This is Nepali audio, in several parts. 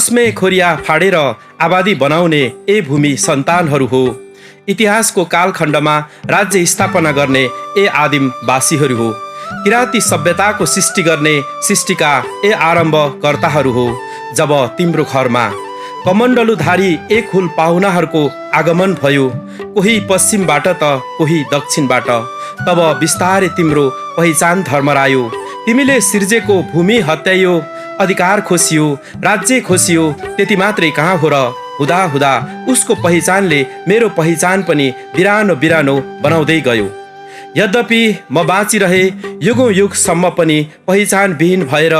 उसमै खोरिया फाडेर आबादी बनाउने ए भूमि सन्तानहरू हो। इतिहासको कालखण्डमा राज्य स्थापना गर्ने ए आदिमवासीहरू हो। किराँती सभ्यताको सृष्टि गर्ने सृष्टिका ए आरम्भकर्ताहरू हो। जब तिम्रो घरमा कमण्डलुधारी एक हुल पाहुनाहरूको आगमन भयो, कोही पश्चिमबाट त कोही दक्षिणबाट, तब बिस्तारै तिम्रो पहिचान धर्मरायो। तिमीले सिर्जेको भूमि हत्यायो, अधिकार खोसियो, राज्य खोसियो। त्यति मात्रै कहाँ हो र? हुँदा हुँदा उसको पहिचानले मेरो पहिचान पनि बिरानो बिरानो बनाउँदै गयो। यद्यपि म बाँचिरहे युगौँ युगसम्म पनि पहिचान विहीन भएर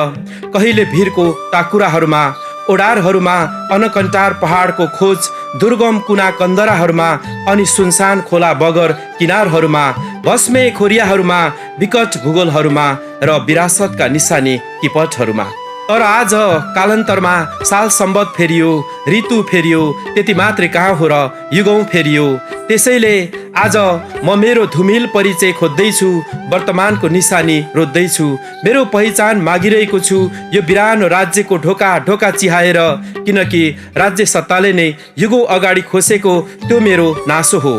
कहिले भिरको टाकुराहरूमा, ओडारहरूमा, अनकन्टार पहाडको खोज, दुर्गम कुना कन्दराहरूमा अनि सुनसान खोला बगर किनारहरूमा, भस्मे खोरियाहरूमा, विकट भूगोलहरूमा र विरासतका निशानी किपटहरूमा। तर आज कालान्तरमा साल सम्बत फेरियो, ऋतु फेरियो, त्यति मात्रै कहाँ हो र? युगौँ फेरियो। त्यसैले आज म मेरो धुमिल परिचय खोज्दैछु, वर्तमानको निशानी रोज्दैछु, मेरो पहिचान मागिरहेको छु यो बिरानो राज्यको ढोका ढोका चिहाएर, किनकि राज्य सत्ताले नै युगौँ अगाडि खोसेको त्यो मेरो नासो हो।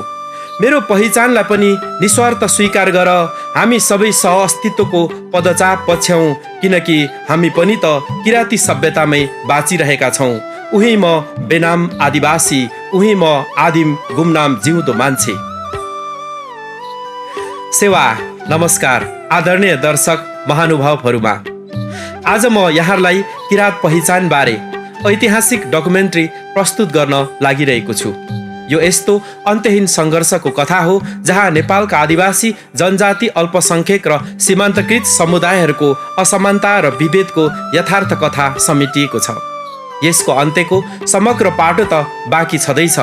मेरो पहिचानलाई पनि निस्वार्थ स्वीकार गर। हामी सबै सहअस्तित्वको पदचाप पछ्याउँ, किनकि हामी पनि त किराँती सभ्यतामै बाँचिरहेका छौँ। उही म बेनाम आदिवासी, उही म आदिम गुमनाम जिउँदो मान्छे। सेवा नमस्कार आदरणीय दर्शक महानुभावहरूमा। आज म यहाँहरूलाई किराँत पहिचान बारे ऐतिहासिक डकुमेन्ट्री प्रस्तुत गर्न लागिरहेको छु। यो यस्तो अन्त्यहीन सङ्घर्षको कथा हो जहाँ नेपालका आदिवासी जनजाति, अल्पसङ्ख्यक र सीमान्तकृत समुदायहरूको असमानता र विभेदको यथार्थ कथा समेटिएको छ। यसको अन्त्यको समग्र पाटो त बाँकी छँदैछ।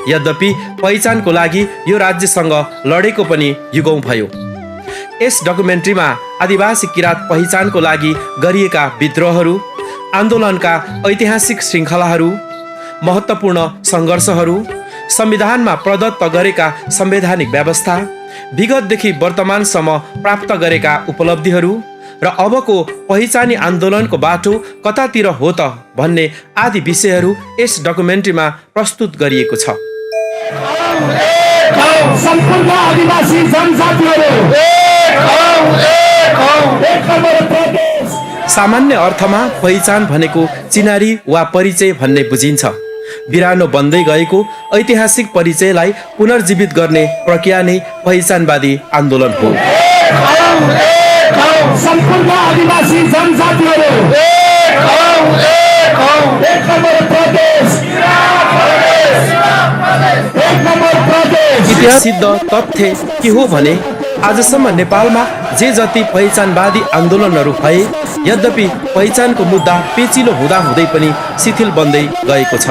यद्यपि पहिचानको लागि यो राज्यसँग लडेको पनि युगौँ भयो। यस डकुमेन्ट्रीमा आदिवासी किराँत पहिचानको लागि गरिएका विद्रोहहरू, आन्दोलनका ऐतिहासिक श्रृङ्खलाहरू, महत्त्वपूर्ण सङ्घर्षहरू, संविधानमा प्रदत्त गरेका संवैधानिक व्यवस्था, विगतदेखि वर्तमानसम्म प्राप्त गरेका उपलब्धिहरू र अबको पहिचानी आन्दोलनको बाटो कतातिर हो त भन्ने आदि विषयहरू यस डकुमेन्ट्रीमा प्रस्तुत गरिएको छ। सामान्य अर्थमा पहिचान भनेको चिनारी वा परिचय भन्ने बुझिन्छ। बिरानो बन्दै गएको ऐतिहासिक परिचयलाई पुनर्जीवित गर्ने प्रक्रिया नै पहिचानवादी आन्दोलन हो। इतिहास सिद्ध तथ्य के हो भने आजसम्म नेपालमा जे जति पहिचानवादी आन्दोलनहरू भए, यद्यपि पहिचानको मुद्दा पेचिलो हुँदाहुँदै पनि शिथिल बन्दै गएको छ।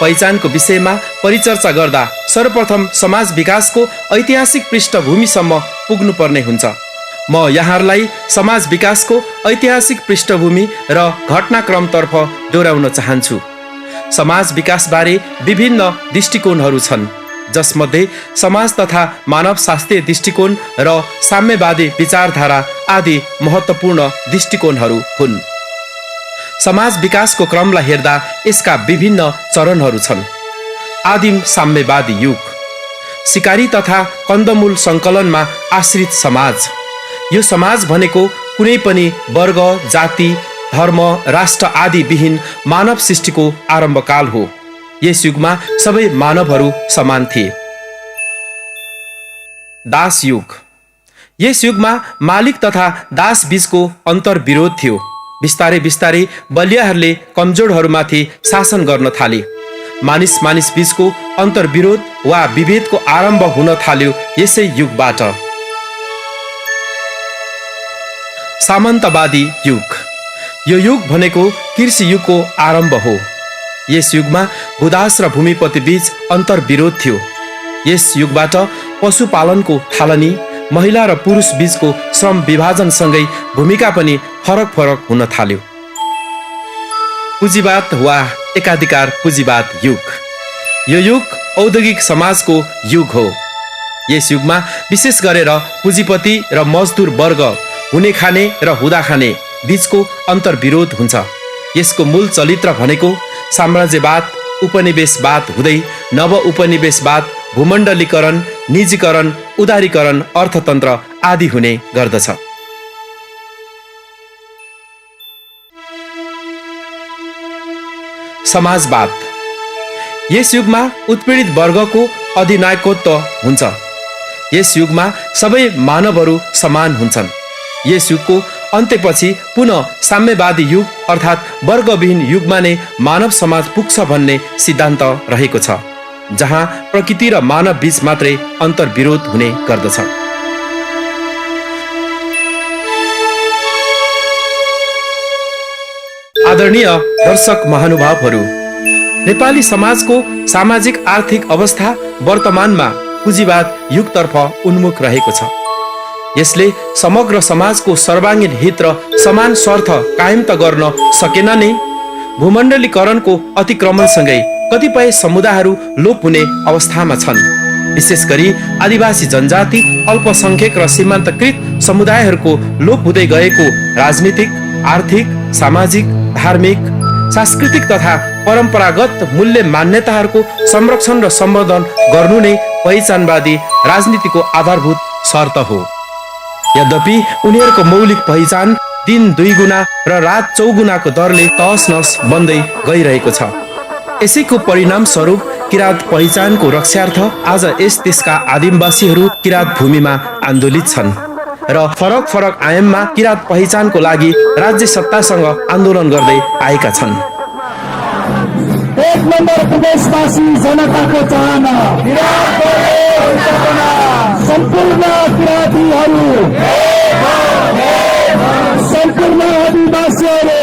पहिचानको विषयमा परिचर्चा गर्दा सर्वप्रथम समाज विकासको ऐतिहासिक पृष्ठभूमिसम्म पुग्नुपर्ने हुन्छ। म यहाँहरूलाई समाज विकासको ऐतिहासिक पृष्ठभूमि र घटनाक्रमतर्फ डोर्याउन चाहन्छु। समाज विकासबारे विभिन्न दृष्टिकोणहरू छन्, जसमध्ये समाज तथा मानवशास्त्रीय दृष्टिकोण र साम्यवादी विचारधारा आदि महत्त्वपूर्ण दृष्टिकोणहरू हुन्। समाज विकासको क्रमलाई हेर्दा यसका विभिन्न चरणहरू छन्। आदिम साम्यवादी युग, सिकारी तथा कन्दमूल सङ्कलनमा आश्रित समाज। यो समाज भनेको कुनै पनि वर्ग, जाति, धर्म, राष्ट्र आदि विहीन मानव सृष्टिको आरम्भकाल हो। यस युगमा सबै मानवहरू समान थिए। दास युग, यस युगमा मालिक तथा दास बीचको अन्तर्विरोध थियो। बिस्तारै बिस्तारै बलियाहरूले कमजोरहरूमाथि शासन गर्न थाले। मानिस मानिस बीचको अन्तर्विरोध वा विभेदको आरम्भ हुन थाल्यो यसै युगबाट। सामन्तवादी युग, यो युग भनेको कृषि युगको आरम्भ हो। यस युगमा भूदास र भूमिपति बीच अन्तर्विरोध थियो। यस युगबाट पशुपालनको थालनी, महिला र पुरुष बीचको श्रम विभाजनसँगै भूमिका पनि फरक फरक हुन थाल्यो। पुँजीवाद वा एकाधिकार पुँजीवाद युग, यो युग औद्योगिक समाजको युग हो। यस युगमा विशेष गरेर पुँजीपति र मजदुर वर्ग, हुने खाने र हुँदा खाने बीचको अन्तर्विरोध हुन्छ। यसको मूल चरित्र भनेको साम्राज्यवाद, उपनिवेशवाद हुँदै नव उपनिवेशवाद, भूमण्डलीकरण, निजीकरण, उदारीकरण, अर्थतन्त्र आदि हुने गर्दछ। समाजवाद। यस युगमा उत्पीडित वर्गको अधिनायकत्व हुन्छ। यस युगमा सबै मानवहरू समान हुन्छन्। यस युगको अन्त्यपछि पुनः साम्यवादी युग अर्थात् वर्गविहीन युगमा नै मानव समाज पुग्छ भन्ने सिद्धान्त रहेको छ, जहाँ प्रकृति र मानव बीच मात्रै अन्तर्विरोध हुने गर्दछ। आदरणीय दर्शक महानुभावहरू, नेपाली समाजको सामाजिक आर्थिक अवस्था वर्तमानमा पुँजीवाद युगतर्फ उन्मुख रहेको छ। यसले समग्र समाजको सर्वाङ्गीण हित र समान स्वार्थ कायम त गर्न सकेन नै, भूमण्डलीकरणको अतिक्रमणसँगै कतिपय समुदायहरू लोप हुने अवस्थामा छन्। विशेष गरी आदिवासी जनजाति, अल्पसंख्यक र सीमान्तकृत समुदायहरूको लोप हुँदै गएको राजनीतिक, आर्थिक, सामाजिक, धार्मिक, सांस्कृतिक तथा परम्परागत मूल्य मान्यताहरूको संरक्षण र सम्वर्धन गर्नु नै पहिचानवादी राजनीतिको आधारभूत शर्त हो। यद्यपि उनीहरूको मौलिक पहिचान दिन 2 गुणा र रात 4 गुणाको दरले तहस नहस बन्दै गइरहेको छ। यसैको परिणाम स्वरूप किराँत पहिचानको रक्षार्थ आज यस देशका आदिवासीहरू किराँत भूमिमा आन्दोलित छन् र फरक फरक आयाममा किराँत पहिचानको लागि राज्य सत्तासँग आन्दोलन गर्दै आएका छन्। एक नम्बर प्रदेशवासी जनताको चाहना, सम्पूर्ण किराँतीहरू, सम्पूर्ण आदिवासीहरू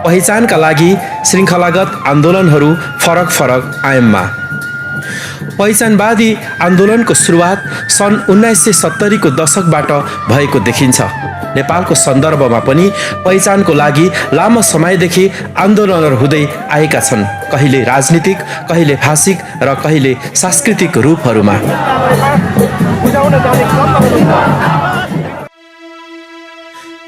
पहिचानका लागि श्रृङ्खलागत आन्दोलनहरू फरक फरक आयाममा। पहिचानवादी आन्दोलनको सुरुवात सन् 1970 को दशकबाट भएको देखिन्छ। नेपालको सन्दर्भमा पनि पहिचानको लागि लामो समयदेखि आन्दोलनहरू हुँदै आएका छन्, कहिले राजनीतिक, कहिले भाषिक र कहिले सांस्कृतिक रूपहरूमा।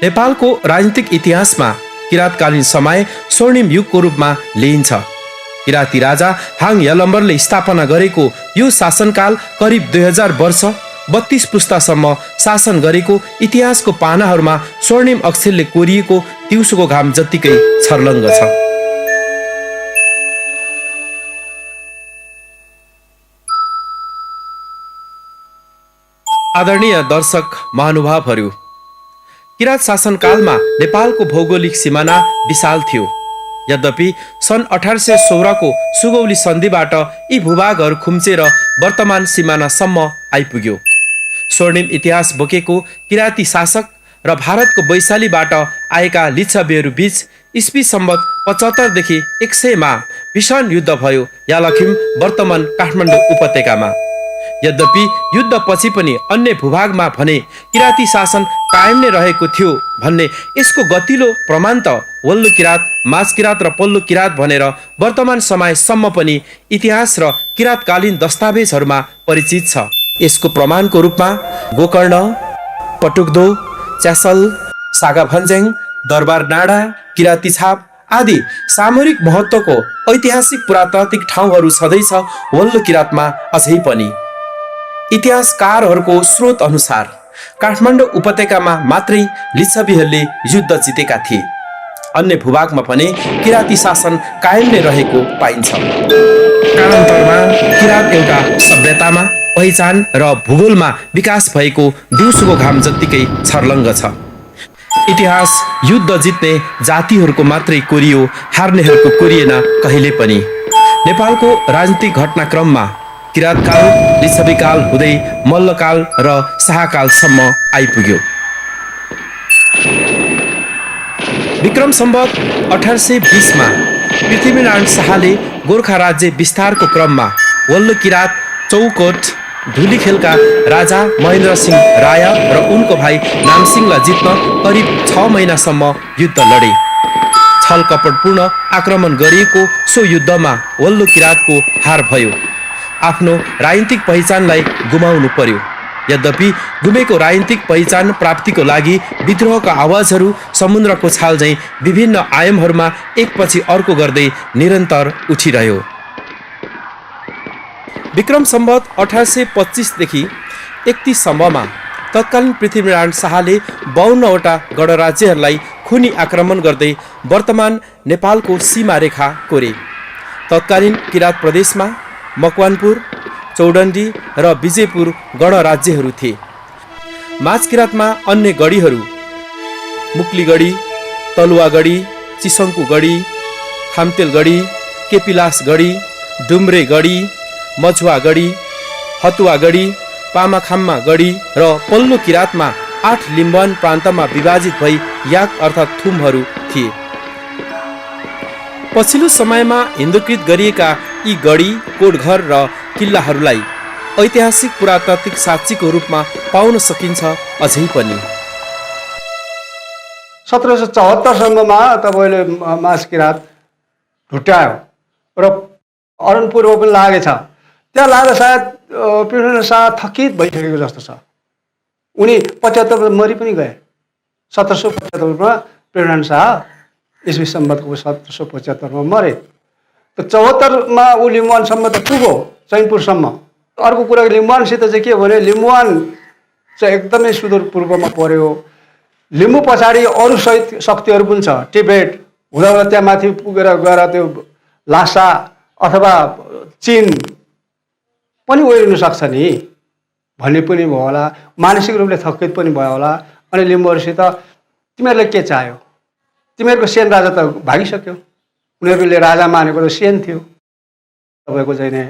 नेपालको राजनीतिक इतिहासमा किराँतकालीन समय स्वर्णिम युगको रूपमा लिइन्छ। किराँती राजा हाङ यलम्बरले स्थापना गरेको यो शासनकाल करिब 2000 वर्ष 32 पुस्तासम्म शासन गरेको इतिहासको पानाहरूमा स्वर्णिम अक्षरले कोरिएको दिउँसोको घाम जत्तिकै छर्लङ्ग छ। आदरणीय दर्शक महानुभावहरू, किराँत शासनकालमा नेपालको भौगोलिक सिमाना विशाल थियो। यद्यपि सन् 1816 को सुगौली सन्धिबाट यी भूभागहरू खुम्चेर वर्तमान सिमानासम्म आइपुग्यो। स्वर्णिम इतिहास बोकेको किराँती शासक र भारतको वैशालीबाट आएका लिच्छवीहरू बीच इस्वी सम्वत 75 देखि 100 मा भीषण युद्ध भयो यालखिम वर्तमान काठमाडौँ उपत्यकामा। यद्यपि युद्धपछि पनि अन्य भूभागमा भने किराँती शासन कायम नै रहेको थियो भन्ने यसको गतिलो प्रमाण त वल्लो किराँत, माझ किराँत र पल्लो किराँत भनेर वर्तमान समयसम्म पनि इतिहास र किराँतकालीन दस्तावेजहरूमा परिचित छ। यसको प्रमाणको रूपमा गोकर्ण, पटुक्दो, च्यासल, सागाभन्ज्याङ, दरबार डाँडा, किराँती छाप आदि सामरिक महत्त्वको ऐतिहासिक पुरातात्विक ठाउँहरू छँदैछ वल्लो किराँतमा अझै पनि। इतिहासकारहरूको स्रोत अनुसार काठमाडौँ उपत्यकामा मात्रै लिच्छवीहरूले युद्ध जितेका थिए। अन्य भूभागमा पनि किराँती शासन कायम नै रहेको पाइन्छ। कालान्तरमा किराँत एउटा सभ्यतामा, पहिचान र भूगोलमा विकास भएको दिउँसोको घाम जत्तिकै छर्लङ्ग छ। इतिहास युद्ध जित्ने जातिहरूको मात्रै कोरियो, हार्नेहरूको कोरिएन कहिले पनि। नेपालको राजनीतिक घटनाक्रममा किराँतकाल, लिच्छवीकाल हुँदै मल्लकाल र शाहकालसम्म आइपुग्यो। विक्रम सम्वत 1820 मा पृथ्वीनारायण शाहले गोर्खा राज्य विस्तारको क्रममा वल्लो किराँत, चौकोट, धुलीखेलका राजा महेन्द्र सिंह राय र उनको भाइ नामसिंहलाई जित्न करिब 6 महिनासम्म युद्ध लडे। छल कपटपूर्ण आक्रमण गरिएको सो युद्धमा वल्लो किराँतको हार भयो। आफ्नो राजनीतिक पहिचानलाई गुमाउनु पर्यो। यद्यपि गुमेको राजनीतिक पहिचान प्राप्तिको लागि विद्रोहका आवाजहरू समुद्रको छाल झैँ विभिन्न आयामहरूमा एकपछि अर्को गर्दै निरन्तर उठिरह्यो। विक्रम सम्वत 1825 देखि 31 सम्ममा तत्कालीन पृथ्वीनारायण शाहले 52वटा गणराज्यहरूलाई खुनी आक्रमण गर्दै वर्तमान नेपालको सीमा रेखा कोरे। तत्कालीन किराँत प्रदेशमा मकवानपुर, चौडण्डी र विजयपुर गणराज्यहरू थिए। माझकिराँतमा अन्य गढीहरू मुक्लीगढी, तलुवागढी, चिसङ्कुगढी, खामतेलगढी, केपिलासगढी, डुम्रेगढी, मझुवागढी, हतुवागढी, पामाखाम्मागढी र पल्लो किराँतमा 8 लिम्बुवान प्रान्तमा विभाजित भई याक अर्थात् थुमहरू थिए। पछिल्लो समयमा हिन्दुकृत गरिएका यी गढी, कोटघर र किल्लाहरूलाई ऐतिहासिक पुरातात्विक साक्षीको रूपमा पाउन सकिन्छ अझै पनि। 1774 सम्ममा तपाईँले माझकिराँत ढुट्यायो र अरनपुरमा पनि लागेछ। त्यहाँ लाग्दा सायद पृथ्वीनारायण शाह थकित भइसकेको जस्तो छ। उनी 75 मरि पनि गए। 1775 पृथ्वीनारायण शाह इस्वी सम्वतको 1775 मरे। त 74 ऊ लिम्बुवानसम्म त पुग्यो, चैनपुरसम्म। अर्को कुरा लिम्बुवानसित चाहिँ के भने लिम्बुवान चाहिँ एकदमै सुदूर पूर्वमा पर्यो। लिम्बू पछाडि अरू शक्तिहरू पनि छ। टिबेट हुँदा त्यहाँ माथि पुगेर गएर त्यो लासा अथवा चीन पनि ओर्लिन सक्छ नि भन्ने पनि भयो होला। मानसिक रूपले थकित पनि भयो होला। अनि लिम्बूहरूसित तिमीहरूले के चाह्यो? तिमीहरूको सेन राजा त भागिसक्यो। उनीहरूले राजा मानेको त सेन थियो तपाईँको चाहिँ नै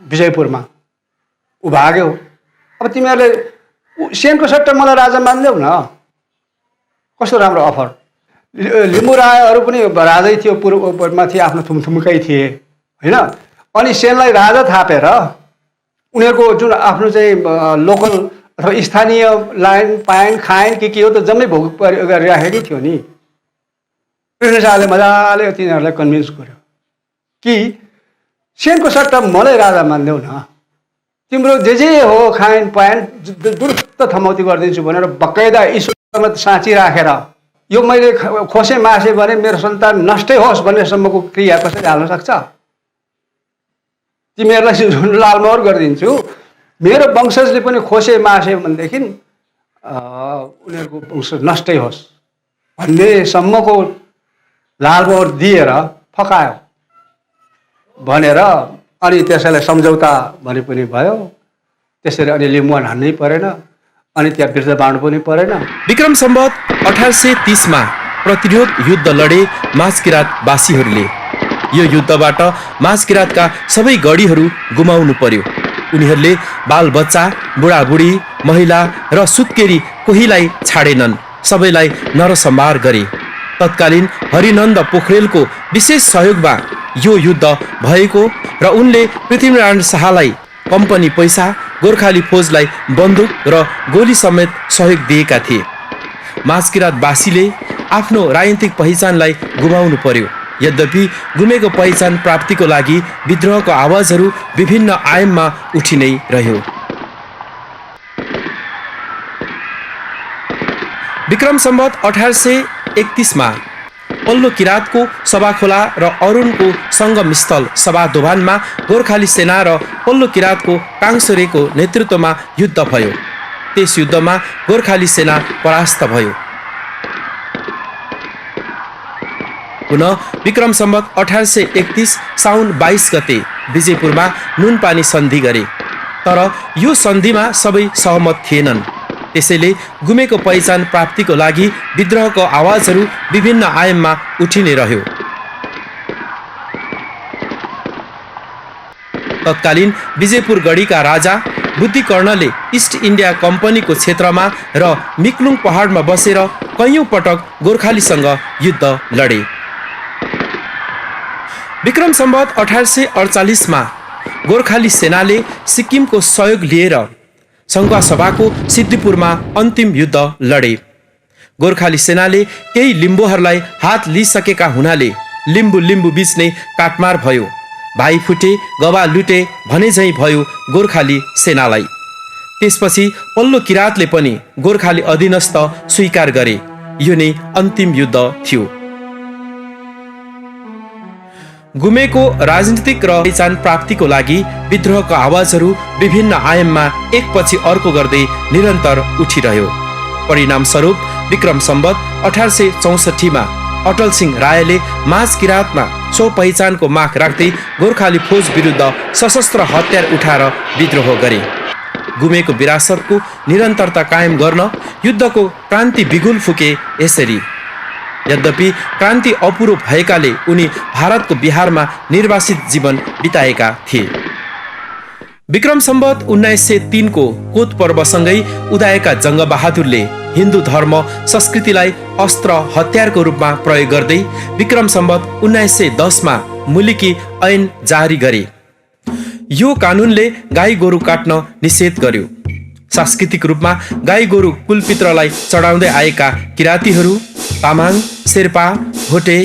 विजयपुरमा। ऊ भाग्यो। अब तिमीहरूले सेनको सट्टा मलाई राजा मान्देऊ न। कस्तो राम्रो अफर। लिम्बू रायहरू पनि राजै थियो, पूर्वमा थिए, आफ्नो थुमथुमकै थिए होइन। अनि सेनलाई राजा थापेर उनीहरूको जुन आफ्नो चाहिँ लोकल अथवा स्थानीय लाइन पाइन खाइन के हो त जम्मै भोग गरिराखेकै थियो नि। पृथ्वीनारायण शाहले मजाले तिनीहरूलाई कन्भिन्स गर्यो कि सेनको सट्टा मलाई राजा मान्देऊ न। तिम्रो जे हो खाइन पाइन दुरुस्त थमौती गरिदिन्छु भनेर बकाइदा ईश्वरमा साँची राखेर यो मैले खोसे मासे भने मेरो सन्तान नष्टै होस् भन्नेसम्मको क्रिया कसरी हाल्न सक्छ? तिमीहरूलाई जुन लालमोहर गरिदिन्छु, मेरो वंशजले पनि खोसे मासे भनेदेखि उनीहरूको वंश नष्टै होस् भन्नेसम्मको लालमोहर दिएर फकायो भनेर अनि त्यसैलाई सम्झौता भने पनि भयो। त्यसरी अनि लिम्बुवान हान्नै परेन, अनि त्यहाँ बिर्दबाँड पनि परेन। विक्रम सम्वत 1830 प्रतिरोध युद्ध लडे माझकिराँतवासीहरूले। यो युद्धबाट माझकिराँतका सबै गढीहरू गुमाउनु पर्यो। उनीहरूले बालबच्चा, बुढाबुढी, महिला र सुत्केरी कोहीलाई छाडेनन्, सबैलाई नरसंहार गरे। तत्कालीन हरिनन्द पोखरेलको विशेष सहयोगमा यो युद्ध भएको र उनले पृथ्वीनारायण शाहलाई कम्पनी पैसा, गोर्खाली फौजलाई बन्दुक र गोली समेत सहयोग दिएका थिए। माझकिराँतवासीले आफ्नो राजनीतिक पहिचानलाई गुमाउनु पर्यो। यद्यपि गुमेको पहिचान प्राप्तिको लागि विद्रोहको आवाजहरू विभिन्न आयाममा उठि नै रह्यो। विक्रम सम्वत 1831 पल्लो किराँतको सभाखोला र अरुणको सङ्गम स्थल सभादोभानमा गोर्खाली सेना र पल्लो किराँतको काङसोरेको नेतृत्वमा युद्ध भयो। त्यस युद्धमा गोर्खाली सेना परास्त भयो। पुनः विक्रम सम्वत 1831 साउन 22 गते विजयपुरमा नुनपानी सन्धि गरे। तर यो सन्धिमा सबै सहमत थिएनन्। त्यसैले गुमेको पहिचान प्राप्तिको लागि विद्रोहको आवाजहरू विभिन्न आयाममा उठि नै रह्यो। तत्कालीन विजयपुर गढीका राजा बुद्धिकर्णले इस्ट इन्डिया कम्पनीको क्षेत्रमा र मिक्लुङ पहाडमा बसेर कैयौं पटक गोर्खालीसँग युद्ध लडे। विक्रम सम्वत 1848 गोर्खाली सेनाले सिक्किमको सहयोग लिएर सङ्खुवा सभाको सिद्धिपुरमा अन्तिम युद्ध लडे। गोर्खाली सेनाले केही लिम्बूहरूलाई हात लिइसकेका हुनाले लिम्बू बीच नै काटमार भयो। भाइ फुटे गवा लुटे भने झैँ भयो गोर्खाली सेनालाई। त्यसपछि पल्लो किराँतले पनि गोर्खाली अधीनस्थ स्वीकार गरे। यो नै अन्तिम युद्ध थियो। गुमेको राजनीतिक र पहिचान प्राप्तिको लागि विद्रोहको आवाजहरू विभिन्न आयाममा एकपछि अर्को गर्दै निरन्तर उठिरह्यो। परिणामस्वरूप विक्रम सम्वत 1864 मा अटल सिंह रायले माझ किराँतमा सो पहिचानको माग राख्दै गोर्खाली फौज विरुद्ध सशस्त्र हतियार उठाएर विद्रोह गरे। गुमेको विरासतको निरन्तरता कायम गर्न युद्धको क्रान्ति बिगुल फुके यसरी। यद्यपि क्रान्ति अपुरो भएकाले उनी भारतको बिहारमा निर्वासित जीवन बिताएका थिए। विक्रम सम्वत 1903 को कोत पर्वसँगै उदाएका जङ्गबहादुरले हिन्दू धर्म संस्कृतिलाई अस्त्र हतियारको रूपमा प्रयोग गर्दै विक्रम सम्वत 1910 मा मुलिकी ऐन जारी गरे। यो कानुनले गाई गोरु काट्न निषेध गर्यो। सांस्कृतिक रूपमा गाई गोरु कुलपित्रलाई चढाउँदै आएका किराँतीहरू, तामाङ, शेर्पा, भोटे,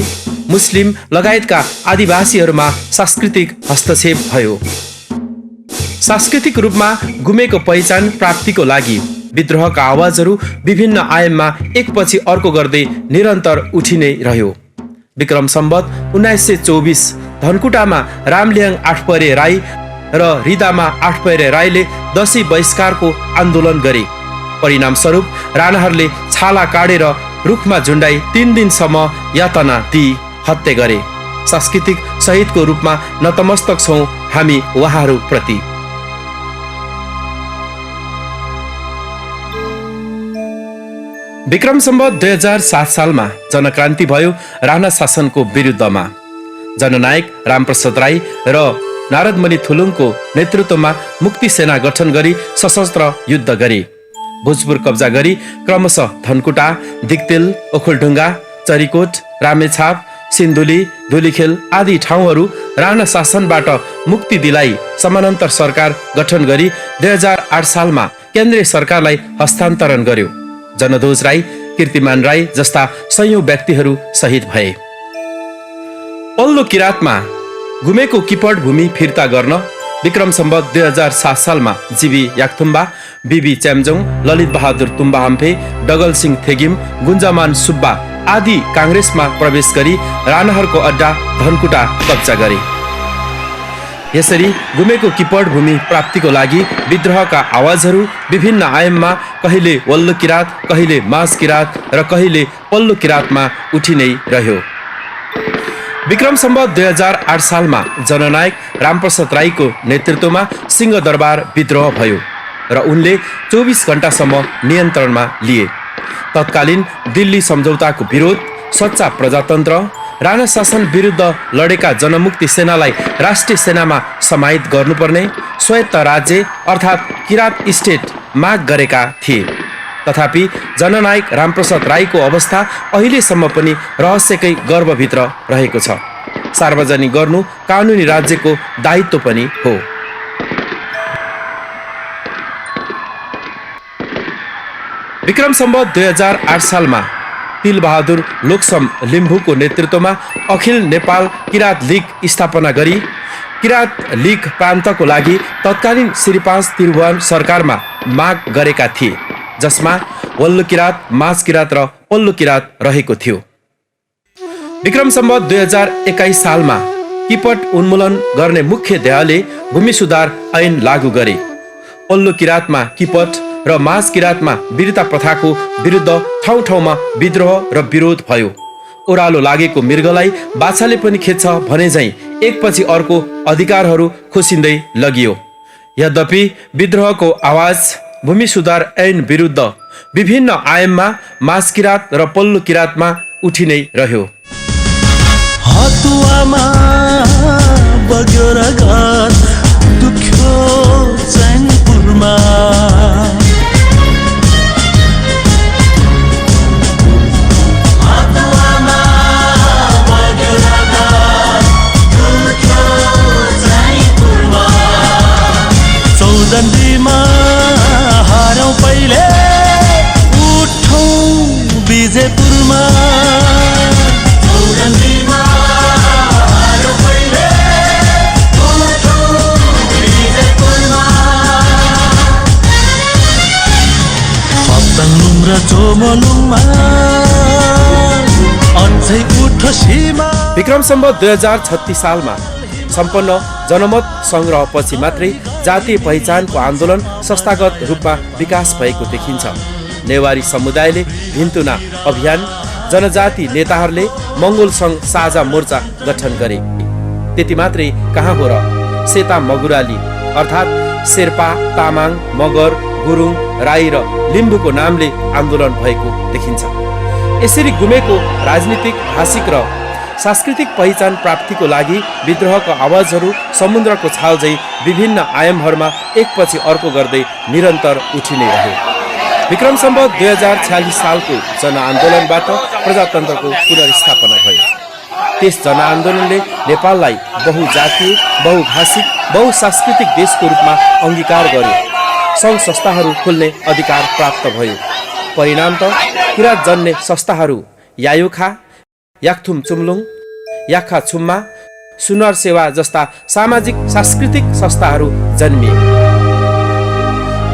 मुस्लिम लगायतका आदिवासीहरूमा सांस्कृतिक हस्तक्षेप भयो। सांस्कृतिक रूपमा गुमेको पहिचान प्राप्तिको लागि विद्रोहका आवाजहरू विभिन्न आयाममा एकपछि अर्को गर्दै निरन्तर उठि नै रह्यो। विक्रम सम्वत 1924 धनकुटामा रामलिहाङ आठपरे राई र रिदामा आठपरे राईले दशैं बहिष्कारको आन्दोलन गरे। परिणामस्वरूप राणाहरूले छाला काटेर रुखमा झुन्डाई 3 दिनसम्म यातना दिई हत्या गरे। सांस्कृतिक शहीदको रूपमा नतमस्तक छौं हामी उहाँहरू प्रति। विक्रम सम्वत 2007 सालमा जनक्रान्ति भयो राणा शासनको विरुद्धमा। जननायक रामप्रसाद राई र नारदमणि थुलुङको नेतृत्वमा मुक्ति सेना गठन गरी सशस्त्र युद्ध गरे। भोजपुर कब्जा गरी क्रमशः धनकुटा, दिक्तेल, ओखलढुङ्गा, चरीकोट, रामेछाप, सिन्धुली, धुलीखेल आदि ठाउँहरू राणा शासनबाट मुक्ति दिलाई समानान्तर सरकार गठन गरी 2008 सालमा केन्द्रीय सरकारलाई हस्तान्तरण गर्यो। जनदोज राई, कीर्तिमान राई जस्ता सयौं व्यक्तिहरू शहीद भए। पल्लो किराँतमा गुमेको किपट भूमि फिर्ता गर्न विक्रम सम्वत 2007 सालमा जीवी याक्थुम्बा, बीबी च्याम्जोङ, ललित बहादुर तुम्बाहाम्फे, डगल सिंह थेगिम, गुन्जामान सुब्बा आदि काङ्ग्रेसमा प्रवेश गरी राणाहरूको अड्डा धनकुटा कब्जा गरे। यसरी गुमेको किपट भूमि प्राप्तिको लागि विद्रोहका आवाजहरू विभिन्न आयाममा कहिले वल्लो किराँत, कहिले माझ किराँत र कहिले पल्लो किराँतमा उठि नै रह्यो। विक्रम सम्वत 2008 सालमा जननायक रामप्रसाद राईको नेतृत्वमा सिंहदरबार विद्रोह भयो र उनले 24 घण्टासम्म नियन्त्रणमा लिए। तत्कालीन दिल्ली सम्झौताको विरोध, सच्चा प्रजातन्त्र, राणा शासन विरुद्ध लडेका जनमुक्ति सेनालाई राष्ट्रिय सेनामा समाहित गर्नुपर्ने, स्वायत्त राज्य अर्थात् किराँत स्टेट माग गरेका थिए। तथापि जननायक रामप्रसाद राईको अवस्था अहिलेसम्म पनि रहस्यकै गर्भभित्र रहेको छ। सार्वजनिक गर्नु कानुनी राज्यको दायित्व पनि हो। विक्रम सम्वत 2008 सालमा तिलबहादुर लोकसम लिम्बुको नेतृत्वमा अखिल नेपाल किराँत लीग स्थापना गरी किराँत लीग प्रान्तको लागि तत्कालीन श्री 5 त्रिभुवन सरकारमा माग गरेका थिए, जसमा वल्लो किराँत, माझ किराँत र पल्लो किराँत रहेको थियो। विक्रम सम्वत 2021 सालमा किपट उन्मूलन गर्ने मुख्य ध्येयले भूमि सुधार ऐन लागू गरे। पल्लो किराँतमा किपट र माझ किराँतमा वीरता प्रथाको विरुद्ध ठाउँ ठाउँमा विद्रोह र विरोध भयो। ओह्रालो लागेको मृगलाई बाछाले पनि खेद्छ भने झैं एकपछि अर्को अधिकारहरू खोसिँदै लगियो। यद्यपि विद्रोहको आवाज भूमि सुधार ऐन विरुद्ध विभिन्न आयाममा माझ किराँत र पल्लो किराँतमा उठि नै रह्यो। हतुवामा बग्यो रगत दुख्यो चैनपुरमा, हतुवामा बग्यो रगत दुख्यो चैनपुरमा, चौदन्तीमा हारौं पहिले उठौं विजयपुरमा, चौदन्तीमा हारौं पहिले हाम्रा चोमलुङमा अझै उठो सीमा। विक्रम सम्वत 2036 सालमा सम्पन्न जनमत संग्रहपछि मात्रै जातीय पहिचानको आन्दोलन संस्थागत रूपमा विकास भएको देखिन्छ। नेवारी समुदायले भिन्तुना अभियान, जनजाति नेताहरूले मङ्गोल सङ्घ साझा मोर्चा गठन गरे। त्यति मात्रै कहाँ हो र, सेता मगुराली अर्थात् शेर्पा, तामाङ, मगर, गुरुङ, राई र लिम्बूको नामले आन्दोलन भएको देखिन्छ। यसरी गुमेको राजनीतिक, भाषिक र सांस्कृतिक पहिचान प्राप्तिको लागि विद्रोहका आवाजहरू समुद्रको छाल झैँ विभिन्न आयामहरूमा एकपछि अर्को गर्दै निरन्तर उठिनै रहे। विक्रम सम्वत 2046 सालको जनआन्दोलनबाट प्रजातन्त्रको पुनर्स्थापना भयो। त्यस जनआन्दोलनले नेपाललाई बहुजातीय, बहुभाषिक, बहुसांस्कृतिक देशको रूपमा अङ्गीकार गर्यो। सङ्घ संस्थाहरू खोल्ने अधिकार प्राप्त भयो। परिणाम त किराँत जन्ने संस्थाहरू यायुखा, याक्थुम चुम्लुङ, याखा छुम्मा, सुनर सेवा जस्ता सामाजिक सांस्कृतिक संस्थाहरू जन्मिए।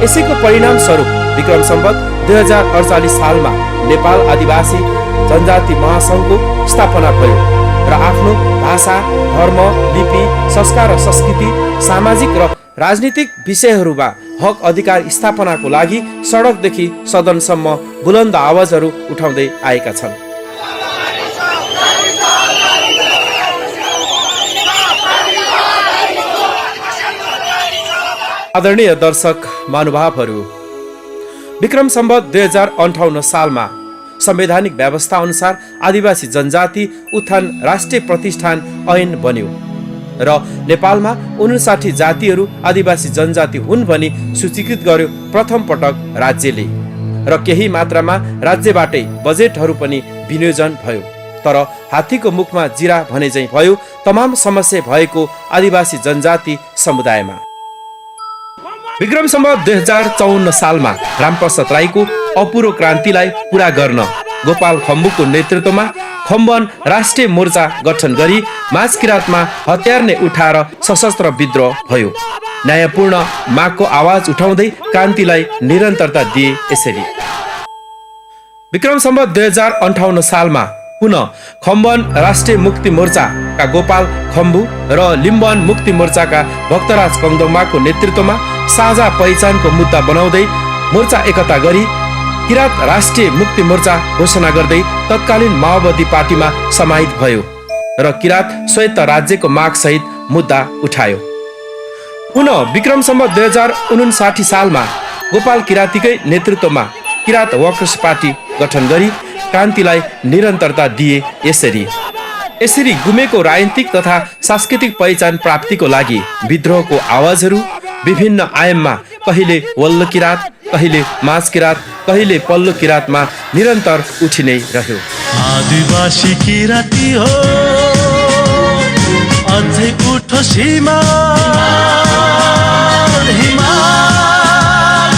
यसैको परिणाम स्वरूप विक्रम सम्वत 2048 सालमा नेपाल आदिवासी जनजाति महासङ्घको स्थापना भयो र आफ्नो भाषा, धर्म, लिपि, संस्कार र संस्कृति, सामाजिक र राजनीतिक विषयहरूमा हक अधिकार स्थापनाको लागि सडकदेखि सदनसम्म बुलन्द आवाजहरू उठाउँदै आएका छन्। आदरणीय दर्शक महानुभावहरू, विक्रम सम्वत 2058 सालमा संवैधानिक व्यवस्था अनुसार आदिवासी जनजाति उत्थान राष्ट्रिय प्रतिष्ठान ऐन बन्यो र नेपालमा 59 जातिहरू आदिवासी जनजाति हुन् भनी सूचीकृत गर्यो प्रथम पटक राज्यले र केही मात्रामा राज्यबाटै बजेटहरू पनि विनियोजन भयो। तर हात्तीको मुखमा जिरा भने झैँ भयो तमाम समस्या भएको आदिवासी जनजाति समुदायमा। विक्रम सम्वत 2054 सालमा रामप्रसाद राईको अपुरो क्रान्तिलाई पूरा गर्न गोपाल खम्बुको नेतृत्वमा खम्बन राष्ट्रिय मोर्चा गठन गरी माझ किराँतमा हतियार नै उठाएर सशस्त्र विद्रोह भयो। न्यायपूर्ण मागको आवाज उठाउँदै क्रान्तिलाई निरन्तरता दिए। यसरी विक्रम सम्वत 2058 सालमा पुनः खम्बन राष्ट्रिय मुक्ति मोर्चाका गोपाल खम्बु र लिम्बन मुक्ति मोर्चाका भक्तराज कङदोङमाको नेतृत्वमा साझा पहिचानको मुद्दा बनाउँदै मोर्चा एकता गरी किराँत राष्ट्रिय मुक्ति मोर्चा घोषणा गर्दै तत्कालीन माओवादी पार्टीमा समाहित भयो र किराँत स्वायत्त राज्यको मागसहित मुद्दा उठायो। पुनः विक्रम सम्वत 2059 सालमा गोपाल किराँतीकै नेतृत्वमा किराँत वर्कर्स पार्टी गठन गरी क्रान्तिलाई निरन्तरता दिए। यसरी गुमेको राजनीतिक तथा सांस्कृतिक पहिचान प्राप्तिको लागि विद्रोहको आवाजहरू विभिन्न आयाममा कहिले वल्लो किराँत, कहिले माझ किराँत, कहिले पल्लो किराँतमा निरन्तर उठि नै रह्यो। आदिवासी किराँती हो अझै उठो सीमा, हिमाल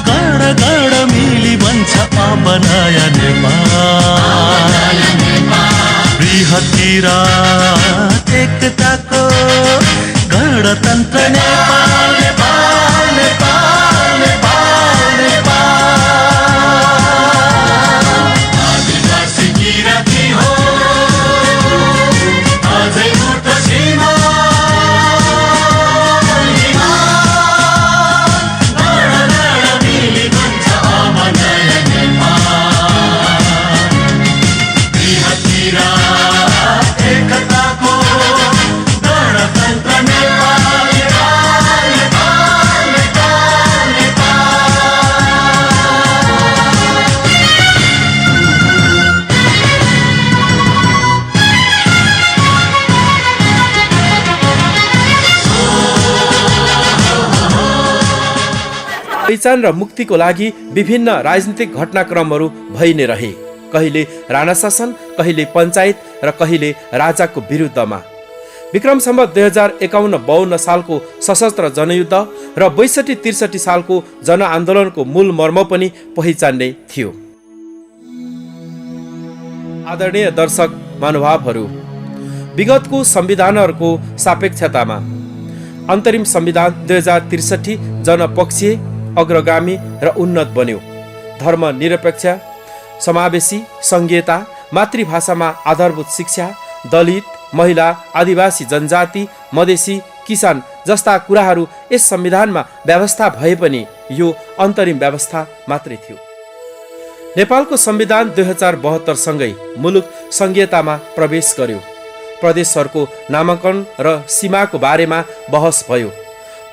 गण गण मिली बन्छ अब नयाँ नेपाल। बृहत किराँत एकताको गणतन्त्र नेपाल, नेपाल, नेपाल, नेपाल, नेपाल। आदिवासी किराँती हो अझै उठो सीमा, हिमाल गण गण मिली बन्छ अब नयाँ नेपाल। बृहत किराँत एकताको गणतन्त्र नेपाल, नेपाल, नेपाल, नेपाल, पहिचान र मुक्तिको लागि विभिन्न राजनीतिक घटनाक्रमहरू भइ नै रहे। कहिले राणा शासन, कहिले पञ्चायत र कहिले राजाको विरुद्धमा। विक्रम सम्वत 2051-52 सालको सशस्त्र जनयुद्ध र 62-63 सालको जनआन्दोलनको मूल मर्म पनि पहिचान नै थियो। आदरणीय दर्शक महानुभावहरू, विगतको संविधानहरूको सापेक्षतामा अन्तरिम संविधान 2063 जनपक्षीय, अग्रगामी र उन्नत बन्यो। धर्मनिरपेक्ष, समावेशी, सङ्घीयता, मातृभाषामा आधारभूत शिक्षा, दलित, महिला, आदिवासी जनजाति, मधेसी, किसान जस्ता कुराहरू यस संविधानमा व्यवस्था भए पनि यो अन्तरिम व्यवस्था मात्रै थियो। नेपालको संविधान 2072 सँगै मुलुक सङ्घीयतामा प्रवेश गर्यो। प्रदेशहरूको नामाङ्कन र सीमाको बारेमा बहस भयो।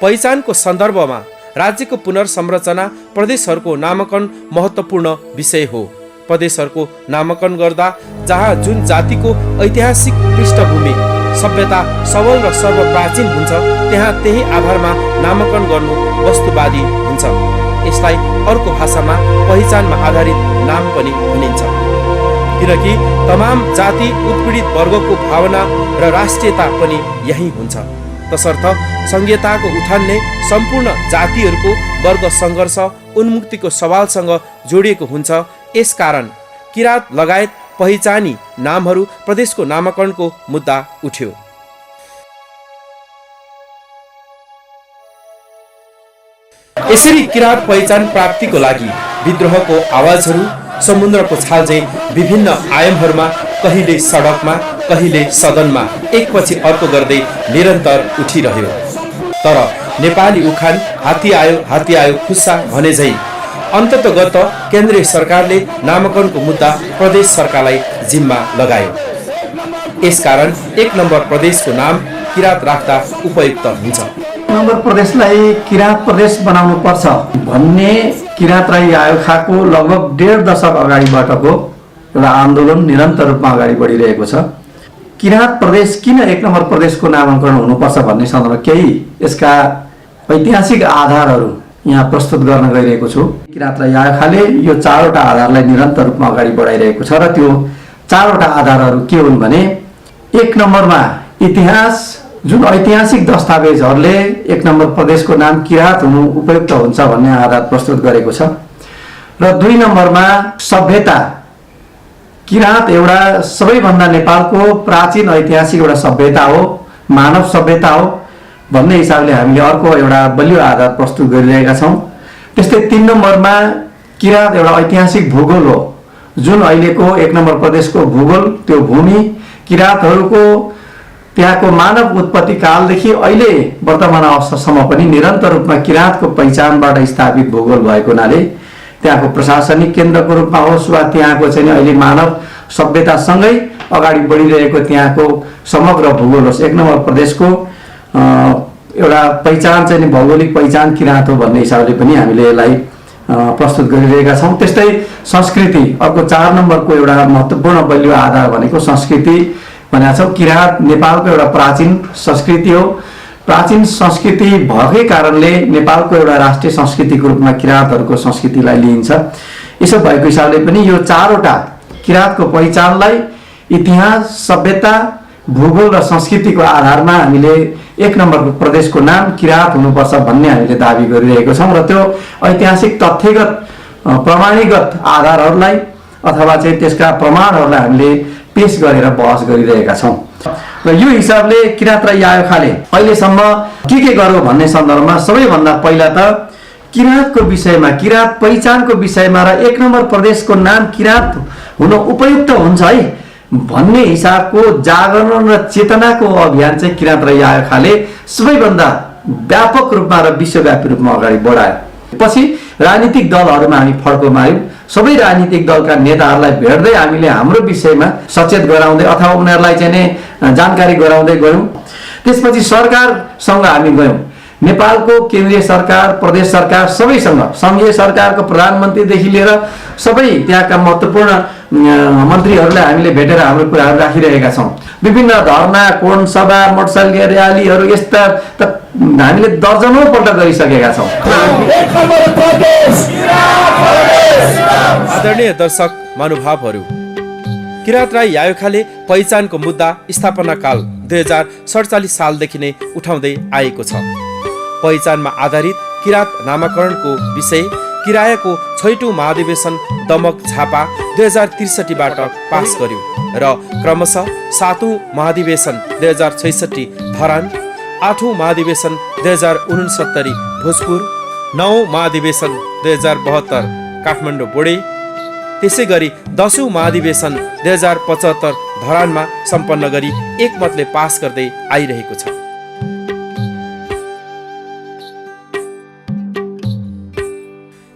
पहिचानको सन्दर्भमा राज्यको पुनर्संरचना, प्रदेशहरूको नामाङ्कन महत्त्वपूर्ण विषय हो। प्रदेशहरूको नामाङ्कन गर्दा जहाँ जुन जातिको ऐतिहासिक पृष्ठभूमि, सभ्यता सबल र सर्वप्राचीन हुन्छ, त्यहाँ त्यही आधारमा नामाङ्कन गर्नु वस्तुवादी हुन्छ। यसलाई अर्को भाषामा पहिचानमा आधारित नाम पनि भनिन्छ, किनकि तमाम जाति उत्पीडित वर्गको भावना र राष्ट्रियता पनि यही हुन्छ। तसर्थ सङ्घीयताको उठान नै सम्पूर्ण जातिहरूको वर्ग सङ्घर्ष, उन्मुक्तिको सवालसँग जोडिएको हुन्छ। यसकारण किराँत लगायत पहिचानी नामहरू प्रदेशको नामाकरणको मुद्दा उठ्यो। यसरी किराँत पहिचान प्राप्तिको लागि विद्रोहको आवाजहरू समुद्रको छाल चाहिँ विभिन्न आयामहरूमा, कहिले सडकमा, कहिले सदनमा एकपछि अर्को गर्दै निरन्तर उठिरह्यो। तर नेपाली उखान हात्ती आयो खुस्सा भने झै अन्ततगत केन्द्रीय सरकारले नामाकरणको मुद्दा प्रदेश सरकारलाई जिम्मा लगायो। यसकारण 1 नम्बर प्रदेशको नाम किराँत राख्दा उपयुक्त हुन्छ। नम्बर प्रदेशलाई किराँत प्रदेश बनाउनु पर्छ भन्ने किराँत राई आयोखाको लगभग 1.5 दशक अगाडिबाटको एउटा आन्दोलन निरन्तर रूपमा अगाडि बढिरहेको छ। किराँत प्रदेश किन 1 नम्बर प्रदेशको नामाङ्करण हुनुपर्छ भन्ने सन्दर्भमा केही यसका ऐतिहासिक आधारहरू यहाँ प्रस्तुत गर्न गइरहेको छु। किराँत राई आयोखाले यो 4वटा आधारलाई निरन्तर रूपमा अगाडि बढाइरहेको छ र त्यो 4वटा आधारहरू के हुन् भने 1 नम्बरमा इतिहास, जुन ऐतिहासिक दस्तावेजहरूले 1 नम्बर प्रदेशको नाम किराँत हुनु उपयुक्त हुन्छ भन्ने आधार प्रस्तुत गरेको छ। र 2 नम्बरमा सभ्यता, किराँत एउटा सबैभन्दा नेपालको प्राचीन ऐतिहासिक एउटा सभ्यता हो, मानव सभ्यता हो भन्ने हिसाबले हामीले अर्को एउटा बलियो आधार प्रस्तुत गरिरहेका छौँ। त्यस्तै 3 नम्बरमा किराँत एउटा ऐतिहासिक भूगोल हो, जुन अहिलेको 1 नम्बर प्रदेशको भूगोल, त्यो भूमि किराँतहरूको त्यहाँको मानव उत्पत्ति कालदेखि अहिले वर्तमान अवस्थासम्म पनि निरन्तर रूपमा किराँतको पहिचानबाट स्थापित भूगोल भएको हुनाले त्यहाँको प्रशासनिक केन्द्रको रूपमा होस् वा त्यहाँको चाहिँ अहिले मानव सभ्यतासँगै अगाडि बढिरहेको त्यहाँको समग्र भूगोल होस्, 1 नम्बर प्रदेशको एउटा पहिचान चाहिँ भौगोलिक पहिचान किराँत हो भन्ने हिसाबले पनि हामीले यसलाई प्रस्तुत गरिरहेका छौँ। त्यस्तै संस्कृति, अर्को 4 नम्बरको एउटा महत्त्वपूर्ण बलियो आधार भनेको संस्कृति भनेको छौँ। किराँत नेपालको एउटा प्राचीन संस्कृति हो। प्राचीन संस्कृति भएकै कारणले नेपालको एउटा राष्ट्रिय संस्कृतिको रूपमा किराँतहरूको संस्कृतिलाई लिइन्छ। यसो भएको हिसाबले पनि यो 4वटा किराँतको पहिचानलाई इतिहास, सभ्यता, भूगोल र संस्कृतिको आधारमा हामीले 1 नम्बरको प्रदेशको नाम किराँत हुनुपर्छ भन्ने हामीले दाबी गरिरहेको छौँ। र त्यो ऐतिहासिक तथ्यगत प्रमाणिगत आधारहरूलाई अथवा चाहिँ त्यसका प्रमाणहरूलाई हामीले पेश गरेर बहस गरिरहेका छौँ। र यो हिसाबले किराँत राई आयोखाले अहिलेसम्म के गर्यो भन्ने सन्दर्भमा सबैभन्दा पहिला त किराँतको विषयमा, किराँत पहिचानको विषयमा र 1 नम्बर प्रदेशको नाम किराँत हुन उपयुक्त हुन्छ है भन्ने हिसाबको जागरण र चेतनाको अभियान चाहिँ किराँत राई आयोखाले सबैभन्दा व्यापक रूपमा र विश्वव्यापी रूपमा अगाडि बढायो। पछि राजनीतिक दलहरूमा हामी फड्को मार्यौँ। सबै राजनीतिक दलका नेताहरूलाई भेट्दै हामीले हाम्रो विषयमा सचेत गराउँदै अथवा उनीहरूलाई चाहिँ जानकारी गराउँदै गयौँ। त्यसपछि सरकारसँग हामी गयौँ। नेपालको केन्द्रीय सरकार, प्रदेश सरकार सबैसँग, सङ्घीय सरकारको प्रधानमन्त्रीदेखि लिएर सबै त्यहाँका महत्त्वपूर्ण मन्त्रीहरूलाई हामीले भेटेर हाम्रो कुराहरू राखिरहेका छौँ। विभिन्न धरना, कोण सभा, मोटरसाइकल र्यालीहरू यस्ता त हामीले दर्जनौँपल्ट गरिसकेका छौँ। आदरणीय दर्शक महानुभावहरू, किराँत राई आयोखाले पहिचानको मुद्दा स्थापना काल 2047 सालदेखि नै उठाउँदै आएको छ। पहिचानमा आधारित किराँत नामाकरणको विषय किरायको 6औं महाधिवेशन दमक झापा 2063बाट पास गर्यो र क्रमशः 7औं महाधिवेशन 2066 धरान, 8औं महाधिवेशन 2069 भोजपुर, 9औं महाधिवेशन 2072 काठमाडौँ बोडे। त्यसै गरी 10औं महाधिवेशन 2075 धरानमा सम्पन्न गरी एकमतले पास गर्दै आइरहेको छ।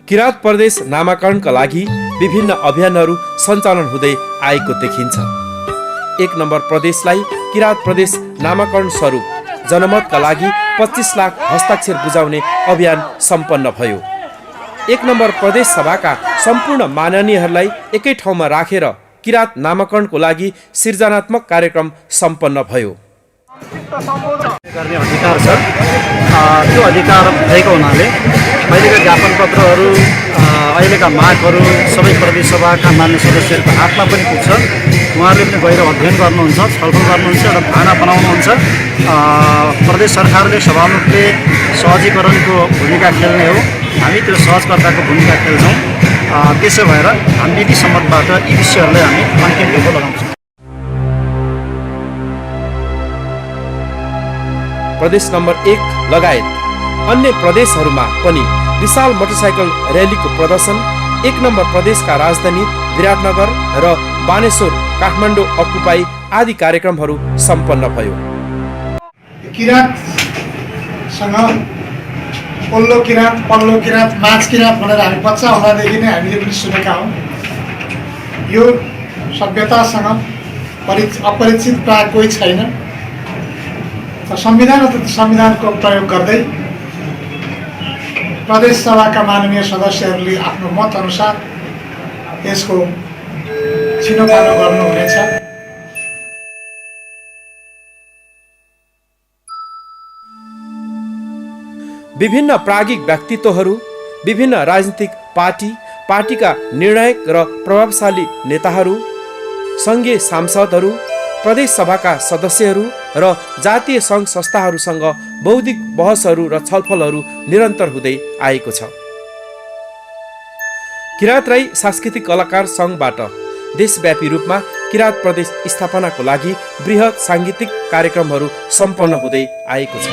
किराँत प्रदेश नामाकरणका लागि विभिन्न अभियानहरू सञ्चालन हुँदै आएको देखिन्छ। 1 नम्बर प्रदेशलाई किराँत प्रदेश नामाकरण स्वरूप जनमतका लागि 25 लाख हस्ताक्षर बुझाउने अभियान सम्पन्न भयो। 1 नम्बर प्रदेश सभाका सम्पूर्ण माननीयहरूलाई एकै ठाउँमा राखेर किराँत नामाकरणको लागि सृजनात्मक कार्यक्रम सम्पन्न भयो। गर्ने अधिकार छ। त्यो अधिकार भएको हुनाले अहिलेका ज्ञापन पत्रहरू, अहिलेका मागहरू सबै प्रदेश सभाका मान्य सदस्यहरूको हातमा पनि पुग्छ। उहाँहरूले पनि गएर अध्ययन गर्नुहुन्छ, छलफल गर्नुहुन्छ, एउटा धारणा बनाउनुहुन्छ। प्रदेश सरकारले, सभामुखले सहजीकरणको भूमिका खेल्ने हो, हामी त्यो सहजकर्ताको भूमिका खेल्छौँ। त्यसो भएर हामी विधि सम्मतबाट यी विषयहरूलाई हामी अन्तिम टेको लगाउँछौँ। प्रदेश नम्बर 1 लगायत अन्य प्रदेशहरूमा पनि विशाल मोटरसाइकल र्यालीको प्रदर्शन 1 नम्बर प्रदेशका राजधानी विराटनगर र बानेश्वर, काठमाडौँ अकुपाई आदि कार्यक्रमहरू सम्पन्न भयो। किराँतसँग पल्लो किराँत, पल्लो किराँत, माझ किराँत भनेर हामी बच्चा हुँदादेखि नै हामीले पनि सुनेका हौँ। यो सभ्यतासँग अपरिचित प्राय कोही छैन। संविधानको प्रयोग गर्दै प्रदेश सभाका माननीय सदस्यहरूले आफ्नो मत अनुसार यसको छिनोफानो गर्नुहुनेछ। विभिन्न प्राज्ञिक व्यक्तित्वहरू, विभिन्न राजनीतिक पार्टीका निर्णायक र प्रभावशाली नेताहरू, सङ्घीय सांसदहरू, प्रदेश सभाका सदस्यहरू र जातीय सङ्घ संस्थाहरूसँग बौद्धिक बहसहरू र छलफलहरू निरन्तर हुँदै आएको छ। किराँत राई सांस्कृतिक कलाकार सङ्घबाट देशव्यापी रूपमा किराँत प्रदेश स्थापनाको लागि बृहत साङ्गीतिक कार्यक्रमहरू सम्पन्न हुँदै आएको छ।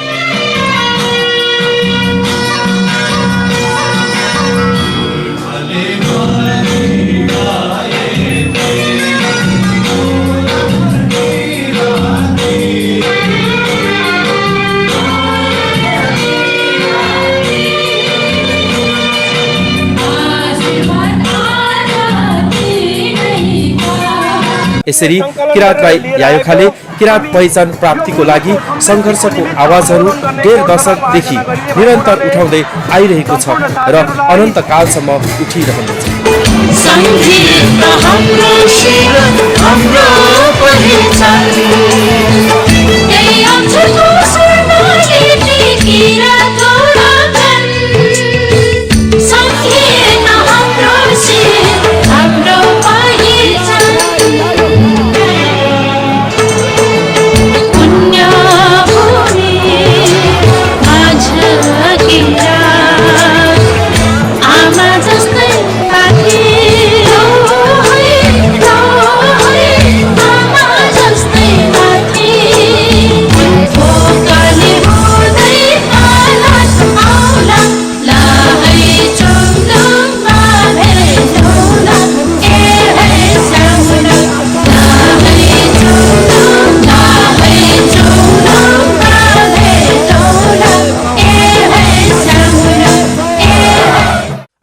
यसरी किराँत राई यायोखाले किराँत पहिचान प्राप्तिको लागि सङ्घर्षको आवाजहरू 1.5 दशकदेखि निरन्तर उठाउँदै आइरहेको छ र अनन्त कालसम्म उठिरहनेछ।